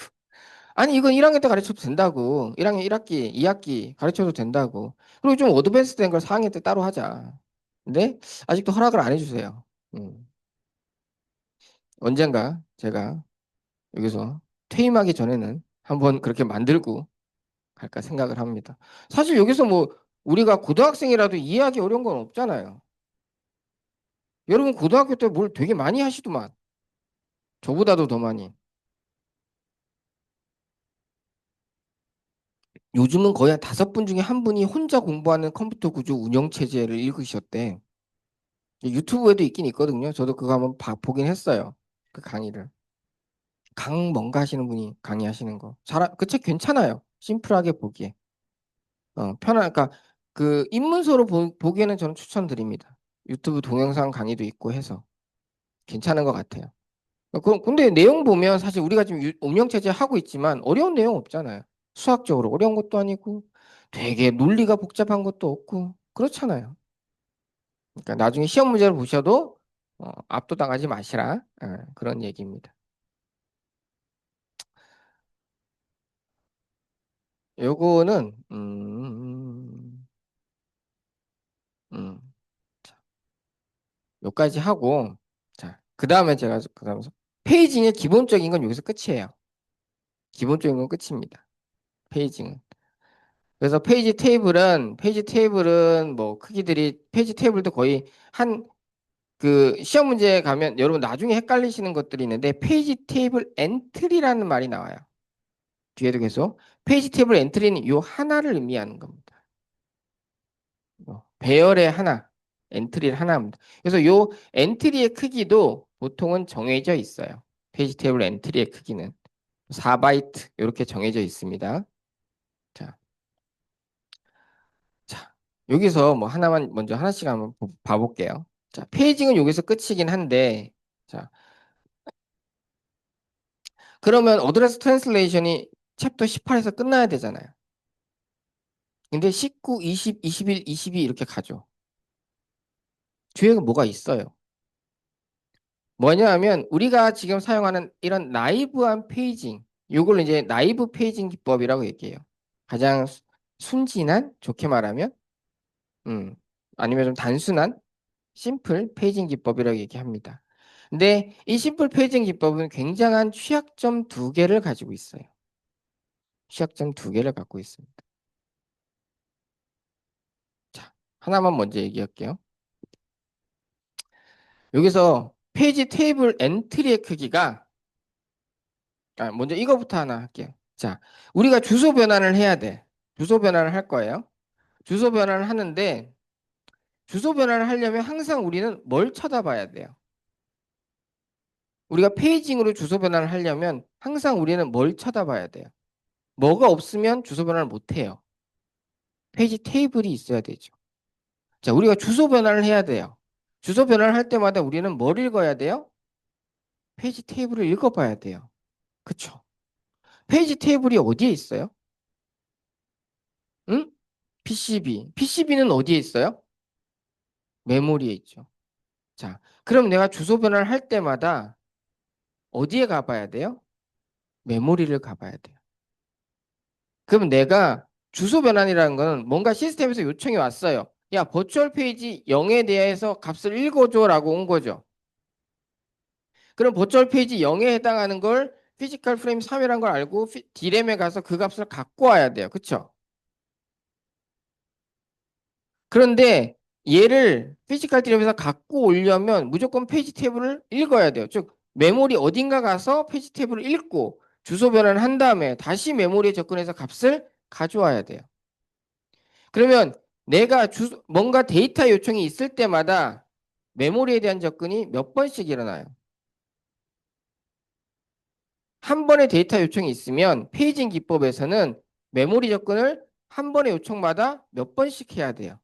아니 이건 1학년 때 가르쳐도 된다고. 1학년 1학기, 2학기 가르쳐도 된다고. 그리고 좀 어드밴스 된 걸 4학년 때 따로 하자. 근데 아직도 허락을 안 해주세요. 음. 언젠가 제가 여기서 퇴임하기 전에는 한번 그렇게 만들고 갈까 생각을 합니다. 사실 여기서 뭐 우리가 고등학생이라도 이해하기 어려운 건 없잖아요. 여러분 고등학교 때 뭘 되게 많이 하시더만. 저보다도 더 많이. 요즘은 거의 한 5분 중에 한 분이 혼자 공부하는 컴퓨터 구조 운영 체제를 읽으셨대. 유튜브에도 있긴 있거든요. 저도 그거 한번 보긴 했어요. 그 강의를. 뭔가 하시는 분이 강의하시는 거. 그 책 괜찮아요. 심플하게 보기에. 그러니까 그 입문서로 보기에는 저는 추천드립니다. 유튜브 동영상 강의도 있고 해서 괜찮은 것 같아요. 근데 내용 보면 사실 우리가 지금 운영체제 하고 있지만 어려운 내용 없잖아요. 수학적으로 어려운 것도 아니고 되게 논리가 복잡한 것도 없고 그렇잖아요. 그러니까 나중에 시험 문제를 보셔도 압도당하지 마시라 그런 얘기입니다. 요거는 음, 요까지 하고 자, 그다음에 제가 그다음에 페이징의 기본적인 건 여기서 끝이에요. 기본적인 건 끝입니다. 페이징은. 그래서 페이지 테이블은 뭐 크기들이 페이지 테이블도 거의 한 그 시험 문제에 가면 여러분 나중에 헷갈리시는 것들이 있는데 페이지 테이블 엔트리라는 말이 나와요. 뒤에도 계속 페이지 테이블 엔트리는 요 하나를 의미하는 겁니다. 배열의 하나, 엔트리를 하나입니다. 그래서 요 엔트리의 크기도 보통은 정해져 있어요. 페이지 테이블 엔트리의 크기는 4바이트 이렇게 정해져 있습니다. 자, 자, 여기서 뭐 하나만 먼저 하나씩 한번 봐볼게요. 자, 페이징은 여기서 끝이긴 한데, 자, 그러면 어드레스 트랜슬레이션이 챕터 18에서 끝나야 되잖아요. 근데 19, 20, 21, 22 이렇게 가죠. 뒤에가 뭐가 있어요. 뭐냐 하면 우리가 지금 사용하는 이런 나이브한 페이징, 이걸 이제 나이브 페이징 기법이라고 얘기해요. 가장 순진한, 좋게 말하면, 음, 아니면 좀 단순한 심플 페이징 기법이라고 얘기합니다. 근데 이 심플 페이징 기법은 굉장한 취약점 두 개를 가지고 있어요. 취약점 두 개를 갖고 있습니다. 자, 하나만 먼저 얘기할게요. 여기서 페이지 테이블 엔트리의 크기가 먼저 이거부터 하나 할게요. 자, 우리가 주소 변환을 해야 돼. 주소 변환을 할 거예요. 주소 변환을 하는데 주소 변환을 하려면 항상 우리는 뭘 쳐다봐야 돼요? 우리가 페이징으로 주소 변환을 하려면 항상 우리는 뭘 쳐다봐야 돼요? 뭐가 없으면 주소 변환을 못 해요. 페이지 테이블이 있어야 되죠. 자, 우리가 주소 변환을 해야 돼요. 주소 변환을 할 때마다 우리는 뭘 읽어야 돼요? 페이지 테이블을 읽어봐야 돼요. 그쵸? 페이지 테이블이 어디에 있어요? 응? PCB. PCB는 어디에 있어요? 메모리에 있죠. 자, 그럼 내가 주소 변환을 할 때마다 어디에 가봐야 돼요? 메모리를 가봐야 돼요. 그럼 내가 주소 변환이라는 건 뭔가 시스템에서 요청이 왔어요. 야, 버추얼 페이지 0에 대해서 값을 읽어줘라고 온 거죠. 그럼 버추얼 페이지 0에 해당하는 걸 피지컬 프레임 3이라는 걸 알고 D램에 가서 그 값을 갖고 와야 돼요. 그쵸? 그런데 얘를 피지컬 D램에서 갖고 오려면 무조건 페이지 테이블을 읽어야 돼요. 즉 메모리 어딘가 가서 페이지 테이블을 읽고 주소 변환을 한 다음에 다시 메모리에 접근해서 값을 가져와야 돼요. 그러면 내가 뭔가 데이터 요청이 있을 때마다 메모리에 대한 접근이 몇 번씩 일어나요? 한 번의 데이터 요청이 있으면 페이징 기법에서는 메모리 접근을 한 번의 요청마다 몇 번씩 해야 돼요.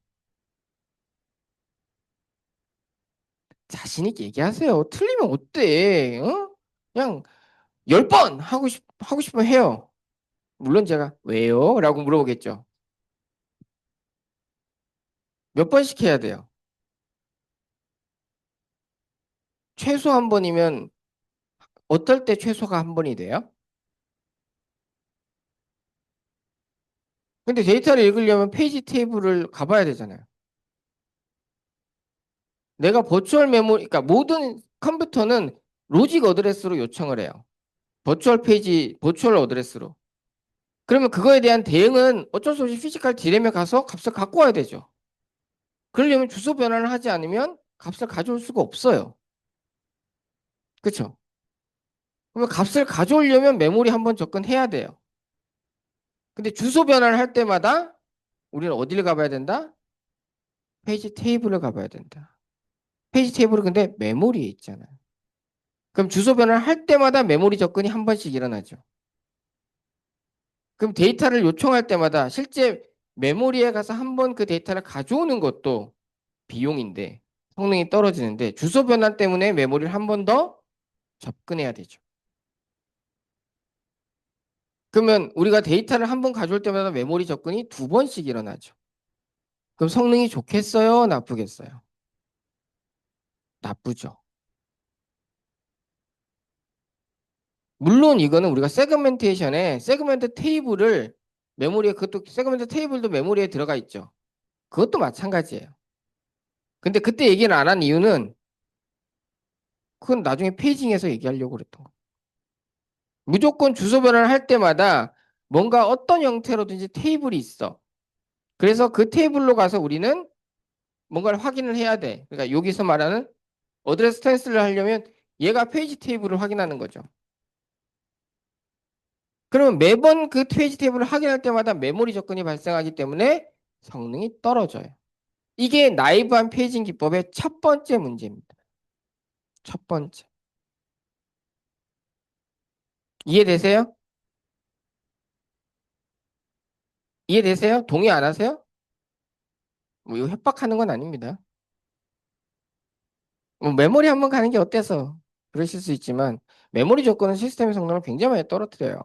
자신 있게 얘기하세요. 틀리면 어때? 어? 그냥 10번 하고 싶으면 해요. 물론 제가 왜요? 라고 물어보겠죠. 몇 번씩 해야 돼요? 최소 한 번이면 어떨 때 최소가 한 번이 돼요? 근데 데이터를 읽으려면 페이지 테이블을 가봐야 되잖아요. 내가 버추얼 메모리, 그러니까 모든 컴퓨터는 로직 어드레스로 요청을 해요. 버추얼 페이지, 버추얼 어드레스로. 그러면 그거에 대한 대응은 어쩔 수 없이 피지컬 디램에 가서 값을 갖고 와야 되죠. 그러려면 주소 변환을 하지 않으면 값을 가져올 수가 없어요. 그렇죠? 그러면 값을 가져오려면 메모리 한번 접근해야 돼요. 근데 주소 변환을 할 때마다 우리는 어디를 가봐야 된다? 페이지 테이블을 가봐야 된다. 페이지 테이블은 근데 메모리에 있잖아요. 그럼 주소 변환을 할 때마다 메모리 접근이 한 번씩 일어나죠. 그럼 데이터를 요청할 때마다 실제 메모리에 가서 한 번 그 데이터를 가져오는 것도 비용인데 성능이 떨어지는데 주소 변환 때문에 메모리를 한 번 더 접근해야 되죠. 그러면 우리가 데이터를 한 번 가져올 때마다 메모리 접근이 두 번씩 일어나죠. 그럼 성능이 좋겠어요? 나쁘겠어요? 나쁘죠. 물론 이거는 우리가 세그멘테이션에 세그멘트 테이블을 메모리에 그것도 세그멘트 테이블도 메모리에 들어가 있죠. 그것도 마찬가지예요. 근데 그때 얘기를 안 한 이유는 그건 나중에 페이징에서 얘기하려고 그랬던 거. 무조건 주소 변환을 할 때마다 뭔가 어떤 형태로든지 테이블이 있어. 그래서 그 테이블로 가서 우리는 뭔가를 확인을 해야 돼. 그러니까 여기서 말하는 어드레스 트랜스를 하려면 얘가 페이지 테이블을 확인하는 거죠. 그러면 매번 그 페이지 테이블을 확인할 때마다 메모리 접근이 발생하기 때문에 성능이 떨어져요. 이게 나이브한 페이징 기법의 첫 번째 문제입니다. 첫 번째. 이해되세요? 이해되세요? 동의 안 하세요? 뭐 이거 협박하는 건 아닙니다. 뭐 메모리 한번 가는 게 어때서 그러실 수 있지만 메모리 조건은 시스템의 성능을 굉장히 많이 떨어뜨려요.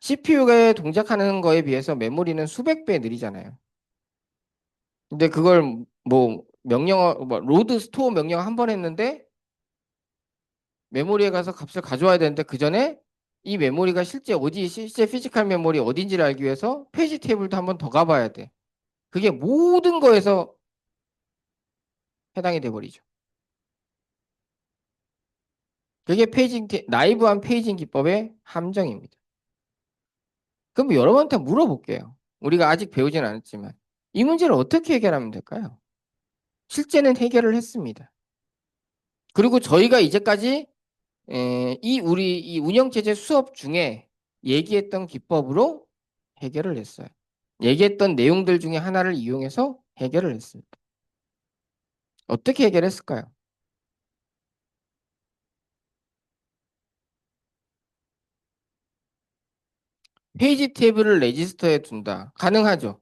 CPU가 동작하는 거에 비해서 메모리는 수백 배 느리잖아요. 근데 그걸 뭐 명령, 뭐 로드 스토어 명령 한 번 했는데 메모리에 가서 값을 가져와야 되는데 그 전에 이 메모리가 실제 어디, 실제 피지컬 메모리 어딘지를 알기 위해서 페이지 테이블도 한 번 더 가봐야 돼. 그게 모든 거에서 해당이 돼 버리죠. 그게 나이브한 페이징 기법의 함정입니다. 그럼 여러분한테 물어볼게요. 우리가 아직 배우진 않았지만 이 문제를 어떻게 해결하면 될까요? 실제는 해결을 했습니다. 그리고 저희가 이제까지 우리 이 운영체제 수업 중에 얘기했던 기법으로 해결을 했어요. 얘기했던 내용들 중에 하나를 이용해서 해결을 했습니다. 어떻게 해결했을까요? 페이지 테이블을 레지스터에 둔다. 가능하죠.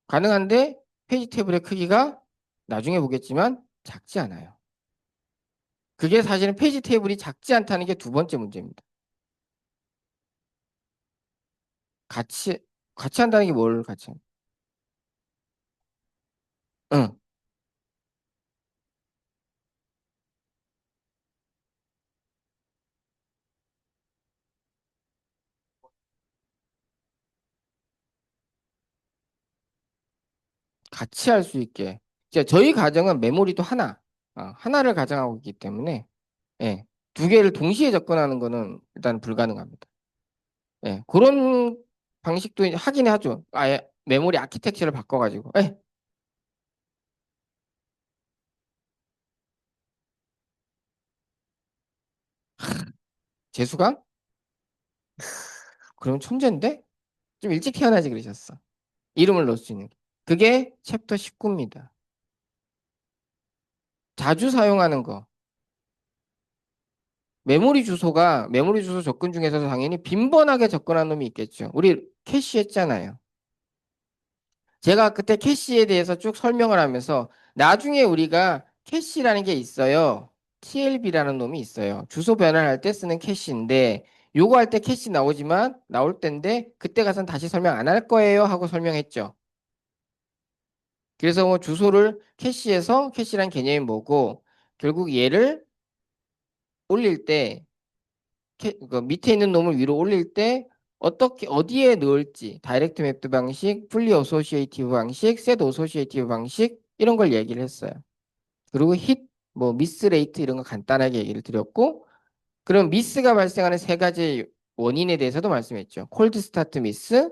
가능한데 페이지 테이블의 크기가 나중에 보겠지만 작지 않아요. 그게 사실은 페이지 테이블이 작지 않다는 게 두 번째 문제입니다. 같이 같이 한다는 게 뭘 같이 한? 응, 같이 할 수 있게. 이제 저희 가정은 메모리도 하나를 가정하고 있기 때문에 예, 두 개를 동시에 접근하는 거는 일단 불가능합니다. 예, 그런 방식도 이제 하긴 하죠. 아예 메모리 아키텍처를 바꿔가지고. 예, 재수강? 그럼 천재인데? 좀 일찍 태어나지 그러셨어. 이름을 넣을 수 있는 게. 그게 챕터 19입니다. 자주 사용하는 거. 메모리 주소 접근 중에서 당연히 빈번하게 접근한 놈이 있겠죠. 우리 캐시 했잖아요. 제가 그때 캐시에 대해서 쭉 설명을 하면서 나중에 우리가 캐시라는 게 있어요. TLB라는 놈이 있어요. 주소 변환할 때 쓰는 캐시인데 요거 할 때 캐시 나오지만 나올 때인데 그때 가선 다시 설명 안 할 거예요 하고 설명했죠. 그래서 뭐 주소를 캐시해서 캐시란 개념이 뭐고 결국 얘를 올릴 때 그 밑에 있는 놈을 위로 올릴 때 어떻게 어디에 넣을지 다이렉트 맵드 방식, 풀리 어소시에이티브 방식, 셋 어소시에이티브 방식 이런 걸 얘기를 했어요. 그리고 뭐 미스 레이트 이런 거 간단하게 얘기를 드렸고 그럼 미스가 발생하는 세 가지 원인에 대해서도 말씀했죠. 콜드 스타트 미스,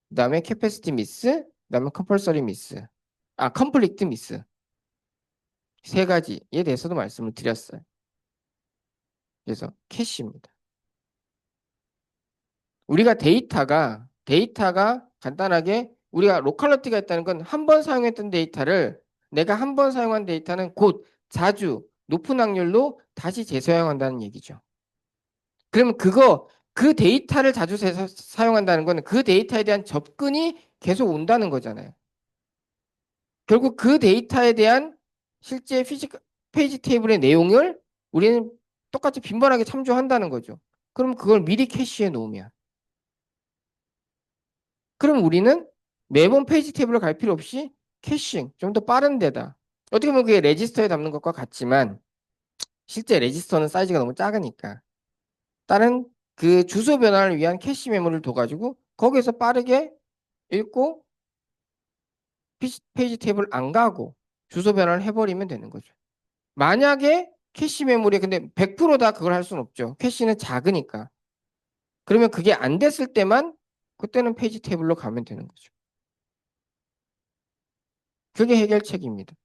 그다음에 캐패시티 미스, 그다음에 컴펄서리 미스. 컴플리트 미스. 세 가지에 대해서도 말씀을 드렸어요. 그래서 캐시입니다. 우리가 데이터가 간단하게 우리가 로컬러티가 있다는 건 한 번 사용했던 데이터를 내가 한 번 사용한 데이터는 곧 자주 높은 확률로 다시 재사용한다는 얘기죠. 그러면 그 데이터를 자주 사용한다는 거는 그 데이터에 대한 접근이 계속 온다는 거잖아요. 결국 그 데이터에 대한 실제 피지컬 페이지 테이블의 내용을 우리는 똑같이 빈번하게 참조한다는 거죠. 그럼 그걸 미리 캐시해 놓으면 그럼 우리는 매번 페이지 테이블을 갈 필요 없이 캐싱, 좀 더 빠른 데다. 어떻게 보면 그게 레지스터에 담는 것과 같지만 실제 레지스터는 사이즈가 너무 작으니까 다른 그 주소 변환을 위한 캐시 메모리를 둬가지고 거기에서 빠르게 읽고 페이지 테이블 안 가고 주소 변환을 해버리면 되는 거죠. 만약에 캐시 메모리 근데 100%다 그걸 할 수는 없죠. 캐시는 작으니까. 그러면 그게 안 됐을 때만 그때는 페이지 테이블로 가면 되는 거죠. 그게 해결책입니다.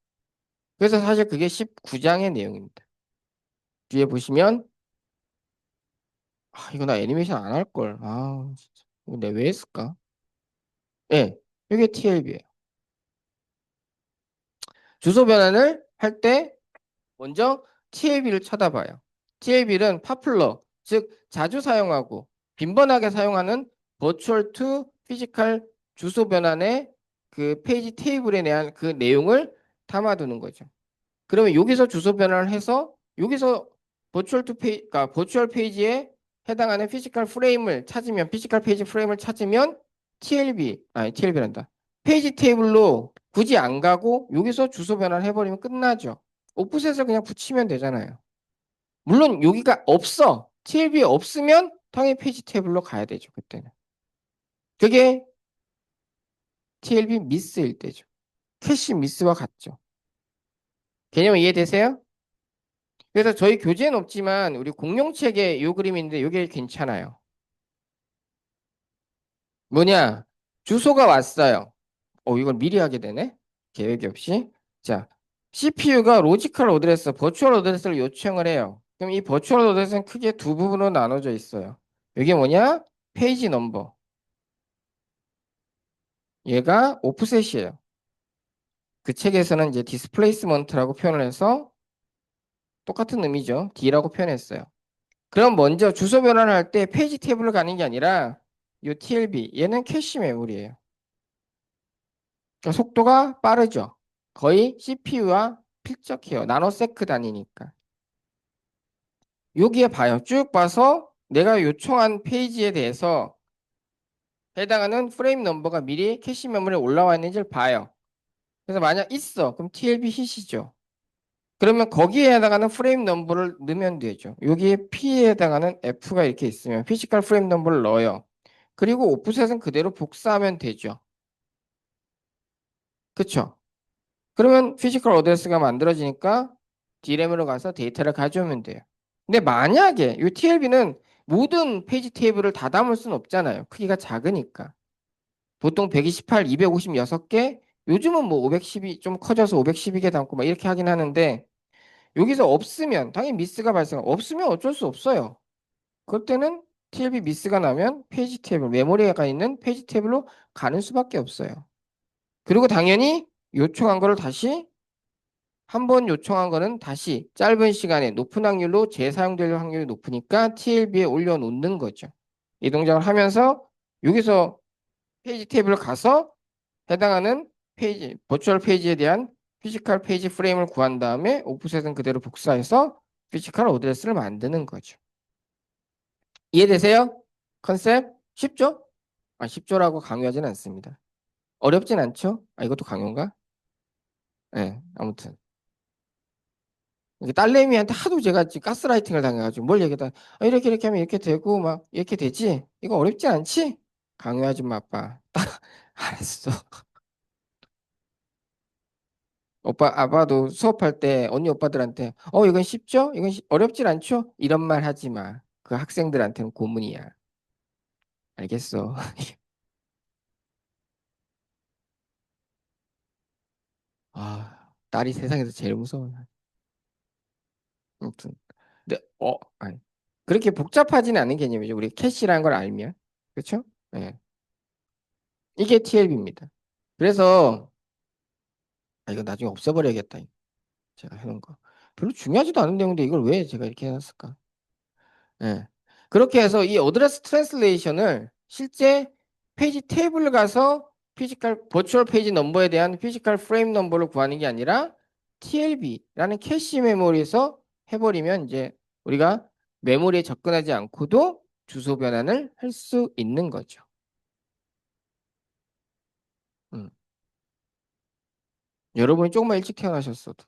그래서 사실 그게 19장의 내용입니다. 뒤에 보시면 이거 나 애니메이션 안 할 걸. 진짜. 이거 내가 왜 했을까? 예. 이게 TLB예요. 주소 변환을 할 때 먼저 TLB를 쳐다봐요. TLB는 파플러, 즉 자주 사용하고 빈번하게 사용하는 버추얼 투 피지컬 주소 변환의 그 페이지 테이블에 대한 그 내용을 담아두는 거죠. 그러면 여기서 주소 변환을 해서 여기서 그러니까 버추얼 페이지에 해당하는 피지컬 프레임을 찾으면 피지컬 페이지 프레임을 찾으면 TLB란다. 페이지 테이블로 굳이 안 가고 여기서 주소 변환을 해버리면 끝나죠. 오프셋을 그냥 붙이면 되잖아요. 물론 여기가 없어. TLB 없으면 당연히 페이지 테이블로 가야 되죠. 그때는. 그게 TLB 미스일 때죠. 캐시 미스와 같죠. 개념 이해되세요? 그래서 저희 교재는 없지만 우리 공용책에 요 그림인데 요게 괜찮아요. 뭐냐? 주소가 왔어요. 이걸 미리 하게 되네? 계획이 없이. 자, CPU가 로지컬 어드레스, 버추얼 어드레스를 요청을 해요. 그럼 이 버추얼 어드레스는 크게 두 부분으로 나눠져 있어요. 이게 뭐냐? 페이지 넘버. 얘가 오프셋이에요. 그 책에서는 이제 디스플레이스먼트라고 표현을 해서 똑같은 의미죠. D라고 표현했어요. 그럼 먼저 주소 변환을 할 때 페이지 테이블로 가는 게 아니라 이 TLB, 얘는 캐시 메모리예요. 그러니까 속도가 빠르죠. 거의 CPU와 필적해요. 나노세크 단위니까. 여기에 봐요. 쭉 봐서 내가 요청한 페이지에 대해서 해당하는 프레임 넘버가 미리 캐시 메모리에 올라와 있는지를 봐요. 그래서 만약 있어. 그럼 TLB hit이죠. 그러면 거기에 해당하는 프레임 넘버를 넣으면 되죠. 여기에 P에 해당하는 F가 이렇게 있으면 피지컬 프레임 넘버를 넣어요. 그리고 오프셋은 그대로 복사하면 되죠. 그쵸? 그러면 피지컬 어드레스가 만들어지니까 D램으로 가서 데이터를 가져오면 돼요. 근데 만약에 이 TLB는 모든 페이지 테이블을 다 담을 수는 없잖아요. 크기가 작으니까. 보통 128, 256개, 요즘은 뭐 512, 좀 커져서 512개 담고 막 이렇게 하긴 하는데 여기서 없으면 당연히 미스가 없으면 어쩔 수 없어요. 그때는 TLB 미스가 나면 페이지 테이블, 메모리에 가 있는 페이지 테이블로 가는 수밖에 없어요. 그리고 당연히 요청한 거를 다시 한 번 요청한 거는 다시 짧은 시간에 높은 확률로 재사용될 확률이 높으니까 TLB에 올려놓는 거죠. 이 동작을 하면서 여기서 페이지 테이블 가서 해당하는 페이지, 버추얼 페이지에 대한 피지컬 페이지 프레임을 구한 다음에 오프셋은 그대로 복사해서 피지컬 어드레스를 만드는 거죠. 이해되세요? 컨셉? 쉽죠? 쉽죠라고 강요하지는 않습니다. 어렵진 않죠? 이것도 강요인가? 네, 아무튼. 이게 딸내미한테 하도 제가 지금 가스라이팅을 당해가지고 뭘 얘기하다 이렇게 이렇게 하면 이렇게 되고 막 이렇게 되지? 이거 어렵지 않지? 강요하지 마, 아빠. 알았어. 오빠, 아빠도 수업할 때 언니 오빠들한테 이건 쉽죠? 이건 어렵진 않죠? 이런 말 하지 마. 그 학생들한테는 고문이야. 알겠어. 딸이 세상에서 제일 무서워. 아무튼. 근데, 아니. 그렇게 복잡하지는 않은 개념이죠. 우리 캐시라는 걸 알면. 그렇죠? 예. 이게 TLB입니다. 그래서, 이거 나중에 없애버려야겠다. 제가 해놓은 거. 별로 중요하지도 않은 내용인데 이걸 왜 제가 이렇게 해놨을까? 예. 그렇게 해서 이 어드레스 트랜슬레이션을 실제 페이지 테이블 가서 피지컬 버추얼 페이지 넘버에 대한 피지컬 프레임 넘버를 구하는 게 아니라 TLB라는 캐시 메모리에서 해버리면 이제 우리가 메모리에 접근하지 않고도 주소 변환을 할 수 있는 거죠. 음. 여러분이 조금만 일찍 태어나셨어도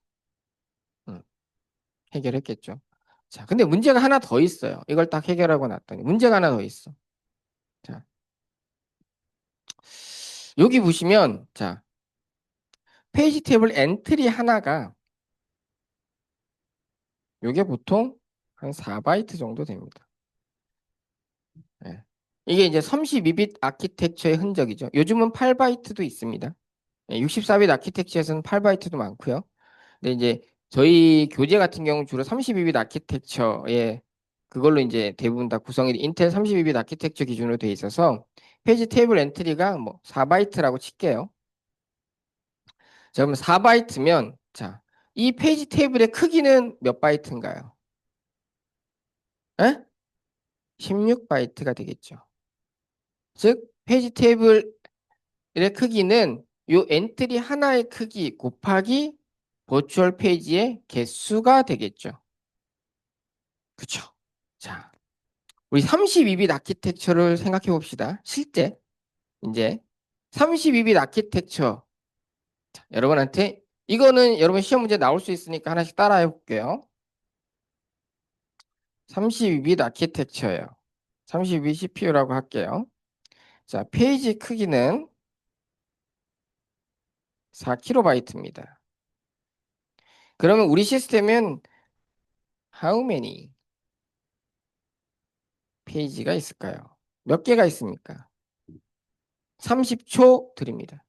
해결했겠죠. 자, 근데 문제가 하나 더 있어요. 이걸 딱 해결하고 났더니 문제가 하나 더 있어. 자, 여기 보시면 자, 페이지 테이블 엔트리 하나가 이게 보통 한 4바이트 정도 됩니다. 예. 이게 이제 32빗 아키텍처의 흔적이죠. 요즘은 8바이트도 있습니다. 64빗 아키텍처에서는 8바이트도 많고요. 근데 이제 저희 교재 같은 경우는 주로 32빗 아키텍처에 그걸로 이제 대부분 다 구성이 인텔 32빗 아키텍처 기준으로 돼 있어서 페이지 테이블 엔트리가 뭐 4바이트라고 칠게요. 자, 그럼 4바이트면 자, 이 페이지 테이블의 크기는 몇 바이트인가요? 에? 16바이트가 되겠죠. 즉, 페이지 테이블의 크기는 요 엔트리 하나의 크기 곱하기 버추얼 페이지의 개수가 되겠죠. 그쵸? 자, 우리 32빗 아키텍처를 생각해 봅시다. 실제 이제 32빗 아키텍처 여러분한테 이거는 여러분 시험 문제 나올 수 있으니까 하나씩 따라해 볼게요. 32빗 아키텍처예요. 32빗 CPU라고 할게요. 자, 페이지 크기는 4kb입니다. 그러면 우리 시스템은 How many 페이지가 있을까요? 몇 개가 있습니까? 30초 드립니다.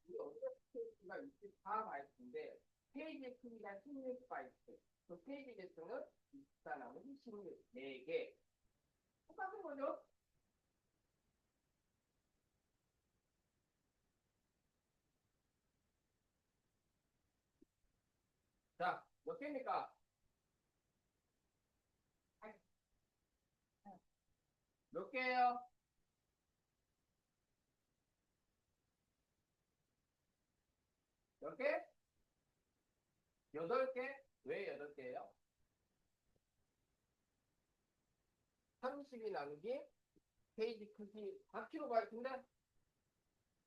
우리 어떤 페이지가 24바이트인데 페이지 크기가 16바이트. 그 페이지 개수는 24 나머지 16, 4개. 똑같은 거죠? 자, 몇 개입니까? 몇 개예요? 몇 개? 8개? 왜 8개예요? 30이 나누기 페이지 크기 4kb인데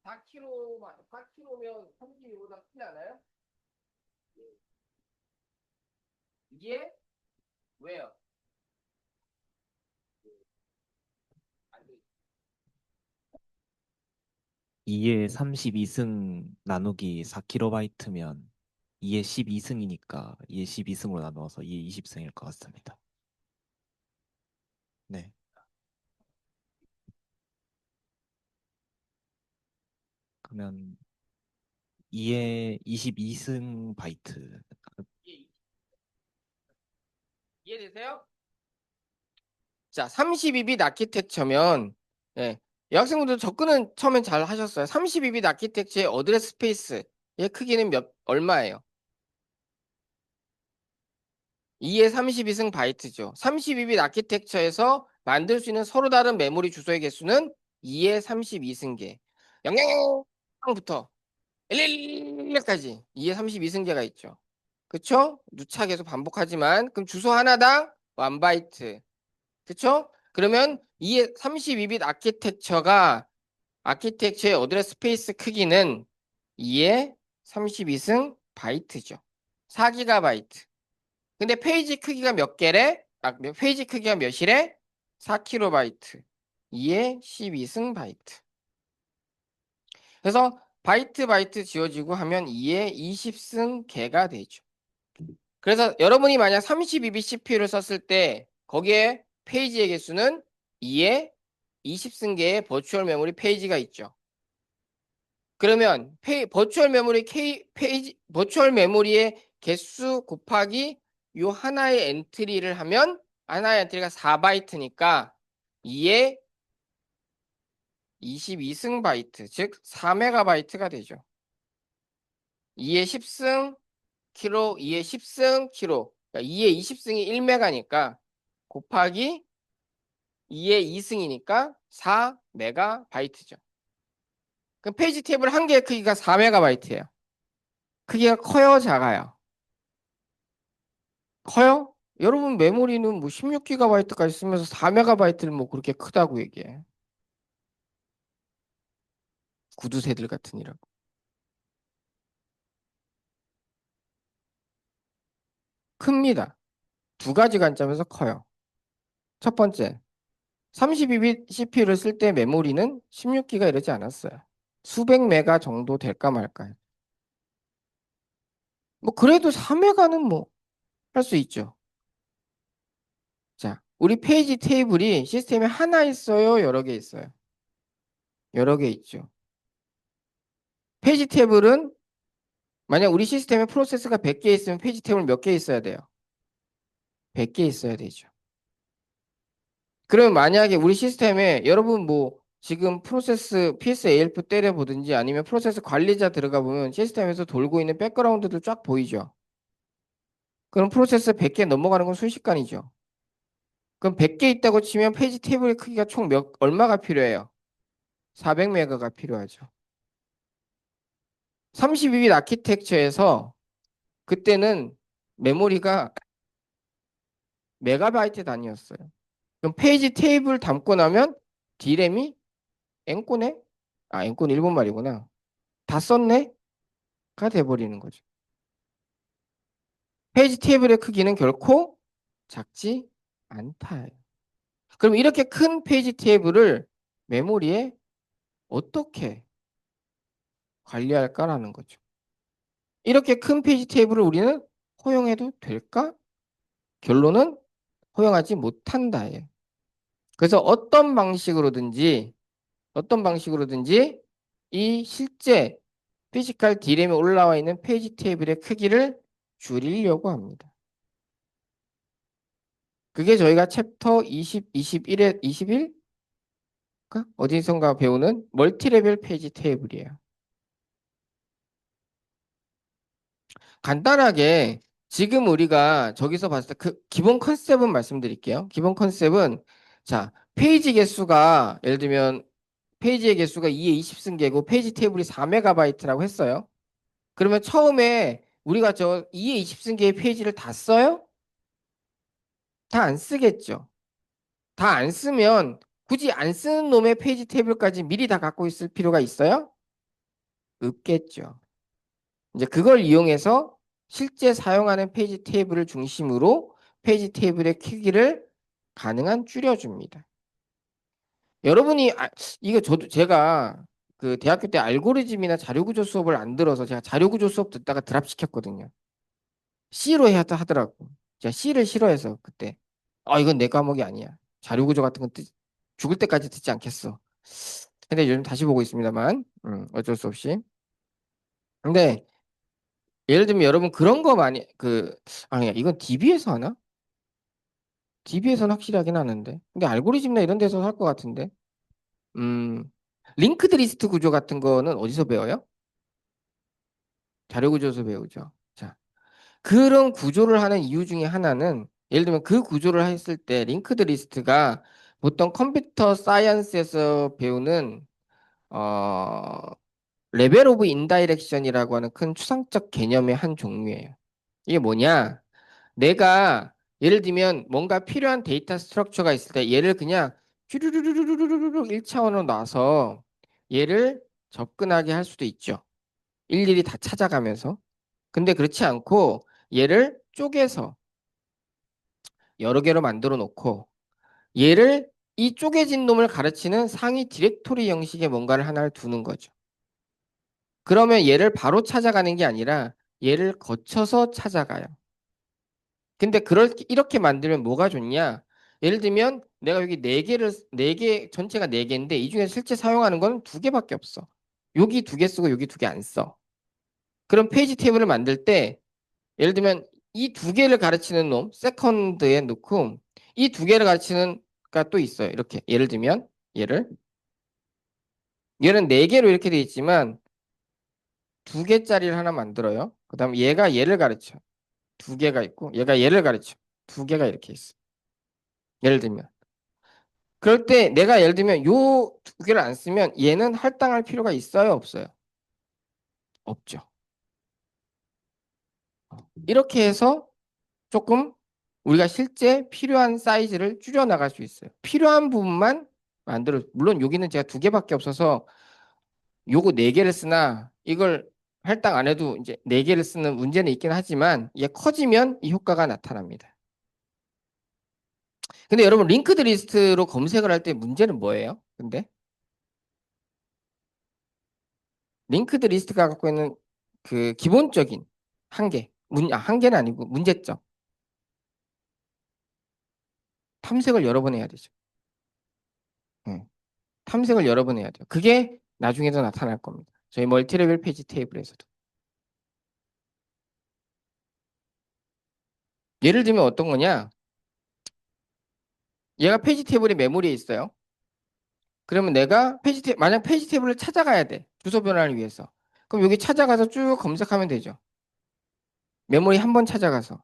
4kg면 32보다 크지 않아요? 이게 왜요? 안 돼.
2에 32승 나누기 4kb면 2에 12승이니까 2에 12승으로 나누어서 2에 20승일 것 같습니다. 네. 그러면 2에 22승 바이트.
이해- 이해되세요? 자, 32빗 아키텍처면, 예, 여학생분들 접근은 처음엔 잘 하셨어요. 32빗 아키텍처의 어드레스 스페이스의 크기는 얼마예요? 2의 32승 바이트죠. 32빗 아키텍처에서 만들 수 있는 서로 다른 메모리 주소의 개수는 2의 32승계. 000부터 111까지 2의 32승계가 있죠. 그쵸? 누차 계속 반복하지만, 그럼 주소 하나당 1바이트. 그쵸? 그러면 이 32빗 아키텍처의 어드레스 스페이스 크기는 2의 32승 바이트죠. 4기가바이트. 근데 페이지 크기가 몇 개래? 페이지 크기가 몇이래? 4kB. 2의 12승 바이트. 그래서 바이트 지워지고 하면 2의 20승 개가 되죠. 그래서 여러분이 만약 32빗 CPU를 썼을 때 거기에 페이지의 개수는 2의 20승계의 버추얼 메모리 페이지가 있죠. 그러면 버추얼 메모리의 개수 곱하기 요 하나의 엔트리를 하면 하나의 엔트리가 4바이트니까 2의 22승 바이트, 즉 4메가바이트가 되죠. 2의 10승 키로, 2의 10승 키로. 그러니까 2의 20승이 1메가니까 곱하기 2의 2승이니까 4메가바이트죠. 그럼 페이지 테이블 한 개의 크기가 4메가바이트예요. 크기가 커요, 작아요? 커요? 여러분 메모리는 뭐 16기가바이트까지 쓰면서 4메가바이트를 뭐 그렇게 크다고 얘기해. 구두쇠들 같으니라고. 큽니다. 두 가지 관점에서 커요. 첫 번째, 32빗 CPU를 쓸 때 메모리는 16기가 이러지 않았어요. 수백 메가 정도 될까 말까. 뭐 그래도 4메가는 뭐 할 수 있죠. 자, 우리 페이지 테이블이 시스템에 하나 있어요? 여러 개 있어요? 여러 개 있죠. 페이지 테이블은 만약 우리 시스템에 프로세스가 100개 있으면 페이지 테이블 몇 개 있어야 돼요? 100개 있어야 되죠. 그러면 만약에 우리 시스템에 여러분 뭐 지금 프로세스 PSALF 때려보든지 아니면 프로세스 관리자 들어가 보면 시스템에서 돌고 있는 백그라운드들 쫙 보이죠. 그럼 프로세스 100개 넘어가는 건 순식간이죠. 그럼 100개 있다고 치면 페이지 테이블의 크기가 총 얼마가 필요해요? 400메가가 필요하죠. 32빗 아키텍처에서 그때는 메모리가 메가바이트 단위였어요. 그럼 페이지 테이블 담고 나면 D램이 앵꼬네? 아, 앵꼬는 일본 말이구나. 다 썼네? 가 돼버리는 거죠. 페이지 테이블의 크기는 결코 작지 않다. 그럼 이렇게 큰 페이지 테이블을 메모리에 어떻게 관리할까라는 거죠. 이렇게 큰 페이지 테이블을 우리는 허용해도 될까? 결론은 허용하지 못한다예요. 그래서 어떤 방식으로든지 이 실제 피지컬 D램에 올라와 있는 페이지 테이블의 크기를 줄이려고 합니다. 그게 저희가 챕터 20, 21에 21? 어디선가 배우는 멀티레벨 페이지 테이블이에요. 간단하게 지금 우리가 저기서 봤을 때 그 기본 컨셉은 말씀드릴게요. 기본 컨셉은 자, 페이지 개수가 예를 들면 페이지의 개수가 2에 20승계고 페이지 테이블이 4MB라고 했어요. 그러면 처음에 우리가 저 2에 20승계의 페이지를 다 써요? 다 안 쓰겠죠. 다 안 쓰면 굳이 안 쓰는 놈의 페이지 테이블까지 미리 다 갖고 있을 필요가 있어요? 없겠죠. 이제 그걸 이용해서 실제 사용하는 페이지 테이블을 중심으로 페이지 테이블의 크기를 가능한 줄여줍니다. 여러분이 이거 저도 제가 그 대학교 때 알고리즘이나 자료구조 수업을 안 들어서 제가 자료구조 수업 듣다가 드랍시켰거든요. C로 해야 하더라고. 제가 C를 싫어해서 그때 이건 내 과목이 아니야. 자료구조 같은 건 죽을 때까지 듣지 않겠어. 근데 요즘 다시 보고 있습니다만 어쩔 수 없이. 근데 예를 들면 여러분 그런 거 많이 아니야 이건 DB에서 하나? DB에서는 확실히 하긴 하는데 근데 알고리즘이나 이런 데서 할 것 같은데 음 링크드 리스트 구조 같은 거는 어디서 배워요? 자료구조에서 배우죠. 자, 그런 구조를 하는 이유 중에 하나는 예를 들면 그 구조를 했을 때 링크드 리스트가 보통 컴퓨터 사이언스에서 배우는 어 레벨 오브 인다이렉션이라고 하는 큰 추상적 개념의 한 종류예요. 이게 뭐냐? 내가 예를 들면 뭔가 필요한 데이터 스트럭처가 있을 때 얘를 그냥 쭈루루루루루루루 1차원으로 놔서 얘를 접근하게 할 수도 있죠. 일일이 다 찾아가면서. 근데 그렇지 않고 얘를 쪼개서 여러 개로 만들어 놓고 얘를 이 쪼개진 놈을 가르치는 상위 디렉토리 형식의 뭔가를 하나를 두는 거죠. 그러면 얘를 바로 찾아가는 게 아니라 얘를 거쳐서 찾아가요. 근데 이렇게 만들면 뭐가 좋냐? 예를 들면 내가 여기 네 개, 전체가 네 개인데 이 중에 실제 사용하는 건 두 개밖에 없어. 여기 두 개 쓰고 여기 두 개 안 써. 그럼 페이지 테이블을 만들 때 예를 들면 이 두 개를 가르치는 놈, 세컨드에 넣고 이 두 개를 가르치는 가 또 있어요. 이렇게 예를 들면 얘는 네 개로 이렇게 돼 있지만 두 개짜리를 하나 만들어요. 그다음 얘가 얘를 가르쳐. 두 개가 있고 얘가 얘를 가르쳐. 두 개가 이렇게 있어. 예를 들면 그럴 때 내가 예를 들면 요 두 개를 안 쓰면 얘는 할당할 필요가 있어요, 없어요? 없죠. 이렇게 해서 조금 우리가 실제 필요한 사이즈를 줄여 나갈 수 있어요. 필요한 부분만 물론 여기는 제가 두 개밖에 없어서 요거 네 개를 쓰나 이걸 할당 안 해도 이제 네 개를 쓰는 문제는 있긴 하지만 이게 커지면 이 효과가 나타납니다. 근데 여러분 링크드 리스트로 검색을 할 때 문제는 뭐예요? 근데 링크드 리스트가 갖고 있는 그 기본적인 한계, 한계는 아니고 문제점. 탐색을 여러 번 해야 되죠. 응. 탐색을 여러 번 해야 돼요. 그게 나중에도 나타날 겁니다. 저희 멀티레벨 페이지 테이블에서도. 예를 들면 어떤 거냐? 얘가 페이지 테이블이 메모리에 있어요. 그러면 내가 만약 페이지 테이블을 찾아가야 돼. 주소 변환을 위해서. 그럼 여기 찾아가서 쭉 검색하면 되죠. 메모리 한 번 찾아가서.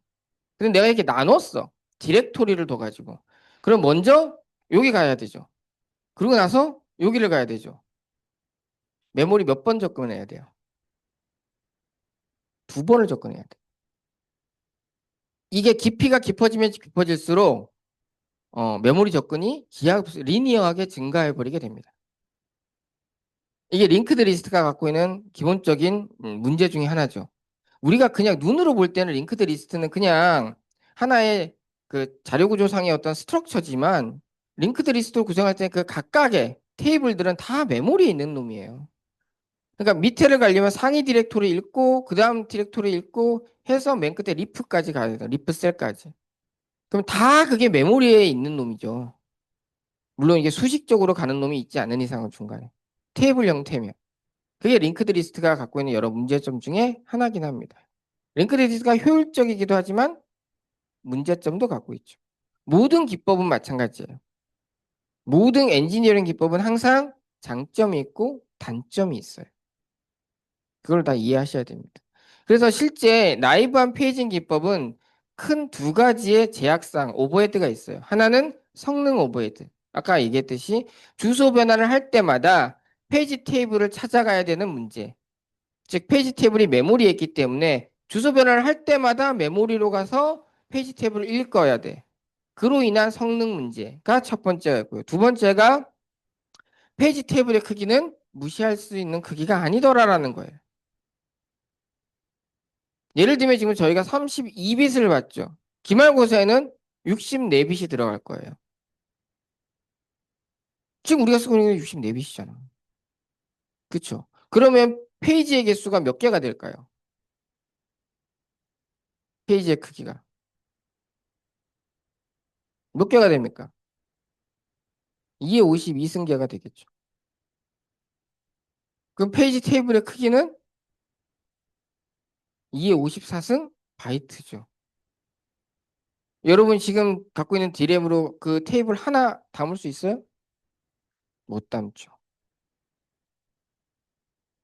근데 내가 이렇게 나눴어. 디렉토리를 둬가지고. 그럼 먼저 여기 가야 되죠. 그러고 나서 여기를 가야 되죠. 메모리 몇 번 접근해야 돼요? 두 번을 접근해야 돼. 이게 깊이가 깊어지면 깊어질수록 메모리 접근이 리니어하게 증가해버리게 됩니다. 이게 링크드 리스트가 갖고 있는 기본적인 문제 중에 하나죠. 우리가 그냥 눈으로 볼 때는 링크드 리스트는 그냥 하나의 그 자료 구조상의 어떤 스트럭처지만 링크드 리스트를 구성할 때 그 각각의 테이블들은 다 메모리에 있는 놈이에요. 그러니까 밑에를 가려면 상위 디렉토리 읽고 그 다음 디렉토리 읽고 해서 맨 끝에 리프까지 가야 돼요. 리프 셀까지. 그럼 다 그게 메모리에 있는 놈이죠. 물론 이게 수식적으로 가는 놈이 있지 않은 이상은 중간에. 테이블 형태면. 그게 링크드 리스트가 갖고 있는 여러 문제점 중에 하나긴 합니다. 링크드 리스트가 효율적이기도 하지만 문제점도 갖고 있죠. 모든 기법은 마찬가지예요. 모든 엔지니어링 기법은 항상 장점이 있고 단점이 있어요. 그걸 다 이해하셔야 됩니다. 그래서 실제 나이브한 페이징 기법은 큰 두 가지의 제약상 오버헤드가 있어요. 하나는 성능 오버헤드. 아까 얘기했듯이 주소 변환을 할 때마다 페이지 테이블을 찾아가야 되는 문제. 즉 페이지 테이블이 메모리에 있기 때문에 주소 변환을 할 때마다 메모리로 가서 페이지 테이블을 읽어야 돼. 그로 인한 성능 문제가 첫 번째였고요. 두 번째가 페이지 테이블의 크기는 무시할 수 있는 크기가 아니더라라는 거예요. 예를 들면 지금 저희가 32빛을 봤죠. 기말고사에는 64빛이 들어갈 거예요. 지금 우리가 쓰고 있는 게 64빛이잖아. 그렇죠? 그러면 페이지의 개수가 몇 개가 될까요? 페이지의 크기가 몇 개가 됩니까? 2에 52승계가 되겠죠. 그럼 페이지 테이블의 크기는 2에 54승 바이트죠. 여러분 지금 갖고 있는 디램으로 그 테이블 하나 담을 수 있어요? 못 담죠.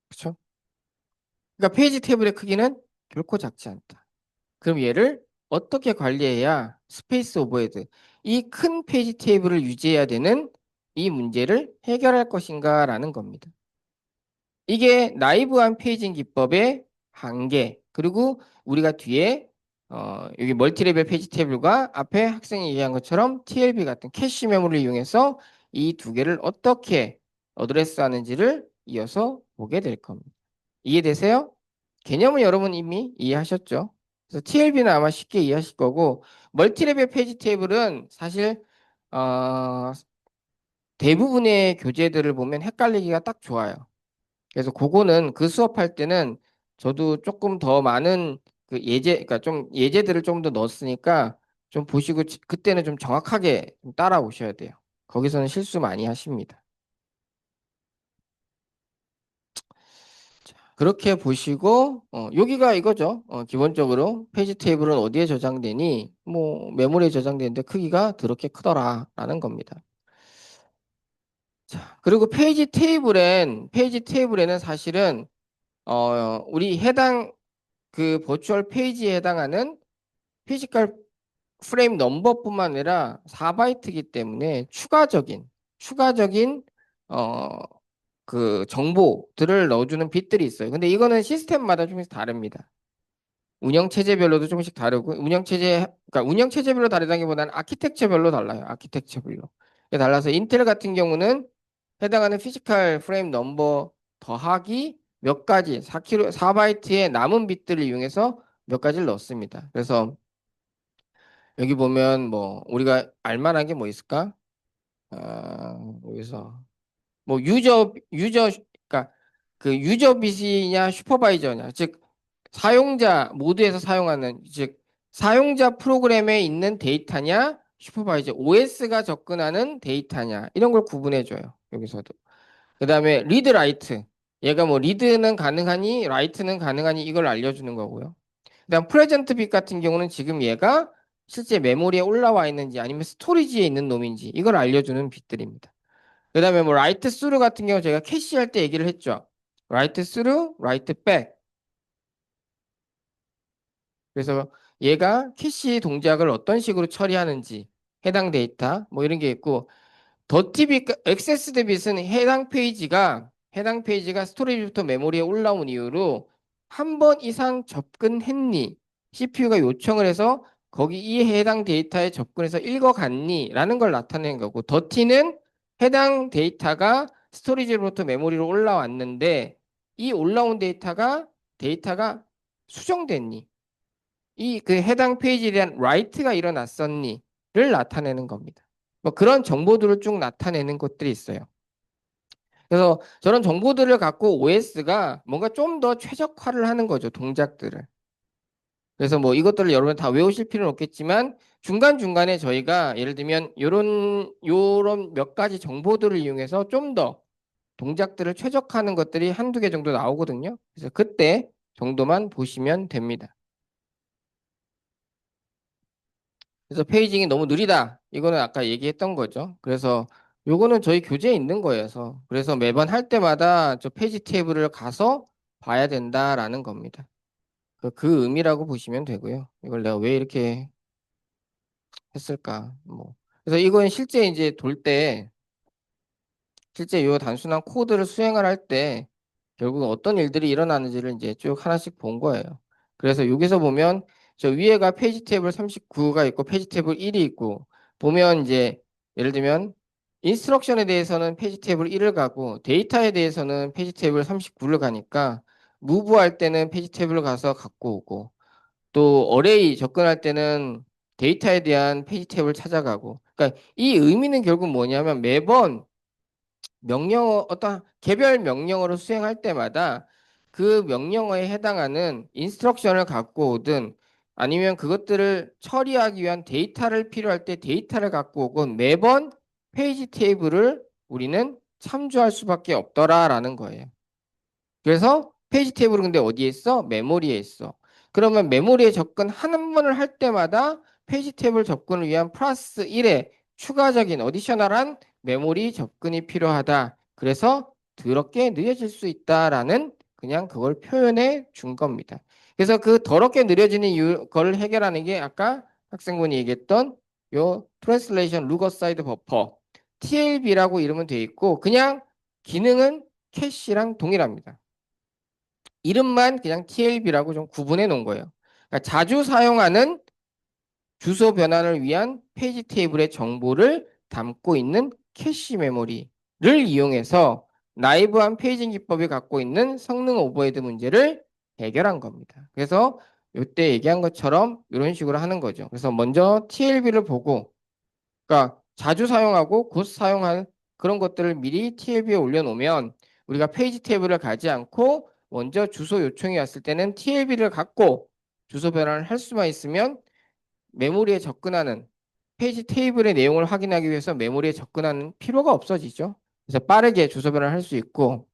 그렇죠? 그러니까 페이지 테이블의 크기는 결코 작지 않다. 그럼 얘를 어떻게 관리해야 스페이스 오버헤드, 이 큰 페이지 테이블을 유지해야 되는 이 문제를 해결할 것인가라는 겁니다. 이게 나이브한 페이징 기법의 한계, 그리고 우리가 뒤에 여기 멀티레벨 페이지 테이블과 앞에 학생이 얘기한 것처럼 TLB 같은 캐시 메모리를 이용해서 이 두 개를 어떻게 어드레스 하는지를 이어서 보게 될 겁니다. 이해되세요? 개념은 여러분 이미 이해하셨죠? 그래서 TLB는 아마 쉽게 이해하실 거고, 멀티레벨 페이지 테이블은 사실 대부분의 교재들을 보면 헷갈리기가 딱 좋아요. 그래서 그거는 그 수업할 때는 저도 조금 더 많은 그 그러니까 좀 예제들을 좀 더 넣었으니까 좀 보시고 그때는 좀 정확하게 좀 따라오셔야 돼요. 거기서는 실수 많이 하십니다. 그렇게 보시고 여기가 이거죠. 기본적으로 페이지 테이블은 어디에 저장되니 뭐 메모리에 저장되는데 크기가 그렇게 크더라라는 겁니다. 자, 그리고 페이지 테이블에는 사실은 우리 해당 그 버추얼 페이지에 해당하는 피지컬 프레임 넘버뿐만 아니라 4바이트이기 때문에 추가적인 어 그 정보들을 넣어주는 빗들이 있어요. 근데 이거는 시스템마다 조금씩 다릅니다. 운영체제별로도 조금씩 다르고 그러니까 운영체제별로 다르다기보다는 아키텍처별로 달라요. 아키텍처별로. 달라서 인텔 같은 경우는 해당하는 피지컬 프레임 넘버 더하기 몇 가지 4바이트의 남은 빗들을 이용해서 몇 가지를 넣습니다. 그래서 여기 보면 뭐 우리가 알만한 게 뭐 있을까? 여기서 뭐 그러니까 그 유저 빛이냐 슈퍼바이저냐, 즉 사용자 모드에서 사용하는, 즉 사용자 프로그램에 있는 데이터냐 슈퍼바이저 OS가 접근하는 데이터냐, 이런 걸 구분해 줘요. 여기서도. 그다음에 리드 라이트, 얘가 뭐 리드는 가능하니 라이트는 가능하니 이걸 알려주는 거고요. 그다음 프레젠트 빛 같은 경우는 지금 얘가 실제 메모리에 올라와 있는지 아니면 스토리지에 있는 놈인지 이걸 알려주는 빛들입니다. 그다음에 뭐 라이트 스루 같은 경우 제가 캐시할 때 얘기를 했죠. 라이트 스루, 라이트 백. 그래서 얘가 캐시 동작을 어떤 식으로 처리하는지 해당 데이터 뭐 이런 게 있고, 더티빗, 액세스드 빛은 해당 페이지가 스토리지부터 메모리에 올라온 이후로 한 번 이상 접근했니? CPU가 요청을 해서 거기 이 해당 데이터에 접근해서 읽어갔니? 라는 걸 나타낸 거고, 더티는 해당 스토리지로부터 메모리로 올라왔는데 이 올라온 데이터가 수정됐니? 이 그 해당 페이지에 대한 라이트가 일어났었니?를 나타내는 겁니다. 뭐 그런 정보들을 쭉 나타내는 것들이 있어요. 그래서 저런 정보들을 갖고 OS가 뭔가 좀 더 최적화를 하는 거죠, 동작들을. 그래서 뭐 이것들을 여러분 다 외우실 필요는 없겠지만 중간중간에 저희가 예를 들면 요런 몇 가지 정보들을 이용해서 좀 더 동작들을 최적화하는 것들이 한두 개 정도 나오거든요. 그래서 그때 정도만 보시면 됩니다. 그래서 페이징이 너무 느리다. 이거는 아까 얘기했던 거죠. 그래서 요거는 저희 교재에 있는 거여서 그래서 매번 할 때마다 저 페이지 테이블을 가서 봐야 된다라는 겁니다. 그 의미라고 보시면 되고요. 이걸 내가 왜 이렇게 했을까? 뭐. 그래서 이건 실제 이제 돌 때, 실제 이 단순한 코드를 수행을 할 때, 결국 어떤 일들이 일어나는지를 이제 쭉 하나씩 본 거예요. 그래서 여기서 보면, 저 위에가 페이지 테이블 39가 있고, 페이지 테이블 1이 있고, 보면 이제, 예를 들면, 인스트럭션에 대해서는 페이지 테이블 1을 가고, 데이터에 대해서는 페이지 테이블 39를 가니까, 무브할 때는 페이지 테이블을 가서 갖고 오고, 또 어레이 접근할 때는 데이터에 대한 페이지 탭을 찾아가고 그러니까 이 의미는 결국 뭐냐면 매번 명령어 어떤 개별 명령어를 수행할 때마다 그 명령어에 해당하는 인스트럭션을 갖고 오든 아니면 그것들을 처리하기 위한 데이터를 필요할 때 데이터를 갖고 오건 매번 페이지 테이블을 우리는 참조할 수밖에 없더라라는 거예요. 그래서 페이지 테이블은 근데 어디에 있어? 메모리에 있어. 그러면 메모리에 접근 한 번을 할 때마다 페이지 테이블 접근을 위한 플러스 1의 추가적인 어디셔널한 메모리 접근이 필요하다. 그래서 더럽게 느려질 수 있다라는 그냥 그걸 표현해 준 겁니다. 그래서 그 더럽게 느려지는 이유를 해결하는 게 아까 학생분이 얘기했던 요 트랜슬레이션 루거 사이드 버퍼 TLB라고 이름은 돼 있고 그냥 기능은 캐시랑 동일합니다. 이름만 그냥 TLB라고 좀 구분해 놓은 거예요. 그러니까 자주 사용하는 주소 변환을 위한 페이지 테이블의 정보를 담고 있는 캐시 메모리를 이용해서 나이브한 페이징 기법이 갖고 있는 성능 오버헤드 문제를 해결한 겁니다. 그래서 이때 얘기한 것처럼 이런 식으로 하는 거죠. 그래서 먼저 TLB를 보고 그러니까 자주 사용하고 곧 사용할 그런 것들을 미리 TLB에 올려놓으면 우리가 페이지 테이블을 가지 않고 먼저 주소 요청이 왔을 때는 TLB를 갖고 주소 변환을 할 수만 있으면 메모리에 접근하는 페이지 테이블의 내용을 확인하기 위해서 메모리에 접근하는 필요가 없어지죠. 그래서 빠르게 주소 변환을 할 수 있고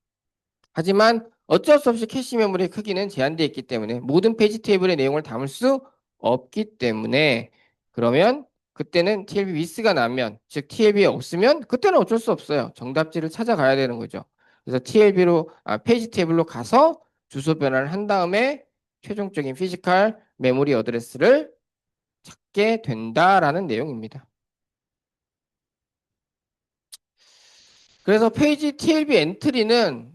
하지만 어쩔 수 없이 캐시 메모리의 크기는 제한되어 있기 때문에 모든 페이지 테이블의 내용을 담을 수 없기 때문에 그러면 그때는 TLB 미스가 나면 즉 TLB 없으면 그때는 어쩔 수 없어요. 정답지를 찾아가야 되는 거죠. 그래서 TLB로 페이지 테이블로 가서 주소 변환을 한 다음에 최종적인 피지컬 메모리 어드레스를 찾게 된다라는 내용입니다. 그래서 페이지 TLB 엔트리는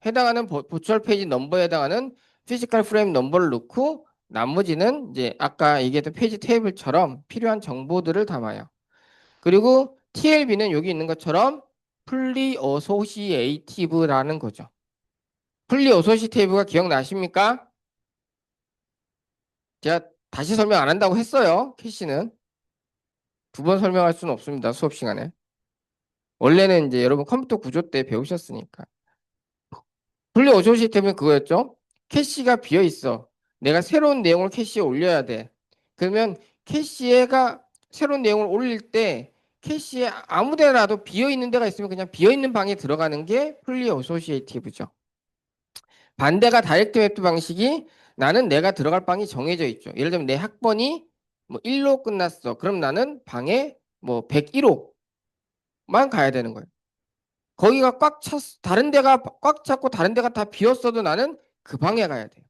해당하는 버추얼 페이지 넘버에 해당하는 피지컬 프레임 넘버를 넣고 나머지는 이제 아까 얘기했던 페이지 테이블처럼 필요한 정보들을 담아요. 그리고 TLB는 여기 있는 것처럼 풀리 어소시에이티브라는 거죠. 풀리 어소시에이티브가 기억나십니까? 제가 다시 설명 안 한다고 했어요. 캐시는 두 번 설명할 수는 없습니다. 수업 시간에. 원래는 이제 여러분 컴퓨터 구조 때 배우셨으니까. 분리 오션 시스템은 그거였죠. 캐시가 비어 있어. 내가 새로운 내용을 캐시에 올려야 돼. 그러면 캐시가 새로운 내용을 올릴 때 캐시에 아무 데라도 비어 있는 데가 있으면 그냥 비어 있는 방에 들어가는 게 풀리 어소시에이티브죠. 반대가 다이렉트 맵 방식이 나는 내가 들어갈 방이 정해져 있죠. 예를 들면 내 학번이 뭐 1로 끝났어. 그럼 나는 방에 뭐 101호만 가야 되는 거예요. 거기가 꽉 찼, 다른 데가 꽉 찼고 다른 데가 다 비었어도 나는 그 방에 가야 돼요.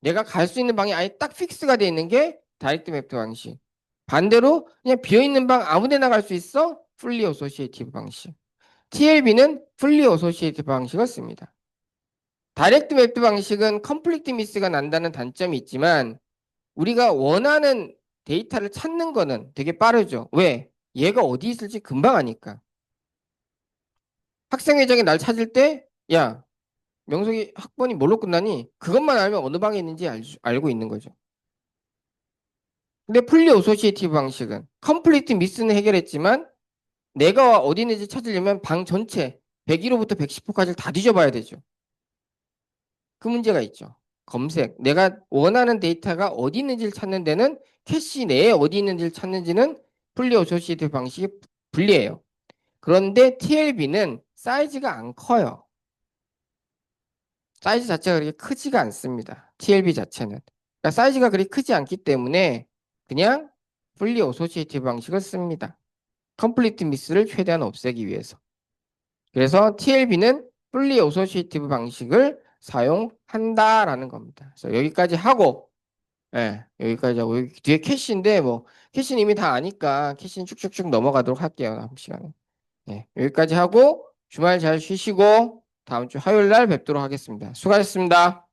내가 갈 수 있는 방이 아예 딱 픽스가 돼 있는 게 다이렉트 맵 방식. 반대로 그냥 비어 있는 방 아무 데나 갈 수 있어? 풀리 어소시에이티브 방식. TLB는 풀리 어소시에이티브 방식을 씁니다. 다이렉트 맵 방식은 컴플리트 미스가 난다는 단점이 있지만 우리가 원하는 데이터를 찾는 거는 되게 빠르죠. 왜? 얘가 어디 있을지 금방 아니까. 학생회장이 날 찾을 때, 야, 명석이 학번이 뭘로 끝나니? 그것만 알면 어느 방에 있는지 알고 있는 거죠. 근데 풀리 오소시에이티브 방식은 컴플리트 미스는 해결했지만 내가 어디 있는지 찾으려면 방 전체 101호부터 110호까지를 다 뒤져봐야 되죠. 그 문제가 있죠. 검색. 내가 원하는 데이터가 어디 있는지를 찾는 데는 캐시 내에 어디 있는지를 찾는지는 풀리 어소시에이티브 방식이 불리해요. 그런데 TLB는 사이즈가 안 커요. 사이즈 자체가 그렇게 크지가 않습니다. TLB 자체는. 그러니까 사이즈가 그렇게 크지 않기 때문에 그냥 풀리 어소시에이티브 방식을 씁니다. 컴플리트 미스를 최대한 없애기 위해서. 그래서 TLB는 풀리 어소시에이티브 방식을 사용한다라는 겁니다. 그래서 여기까지 하고, 예, 여기까지 하고, 여기 뒤에 캐시인데, 뭐, 캐시는 이미 다 아니까 캐시는 쭉쭉쭉 넘어가도록 할게요. 다음 시간에. 예, 여기까지 하고, 주말 잘 쉬시고, 다음 주 화요일 날 뵙도록 하겠습니다. 수고하셨습니다.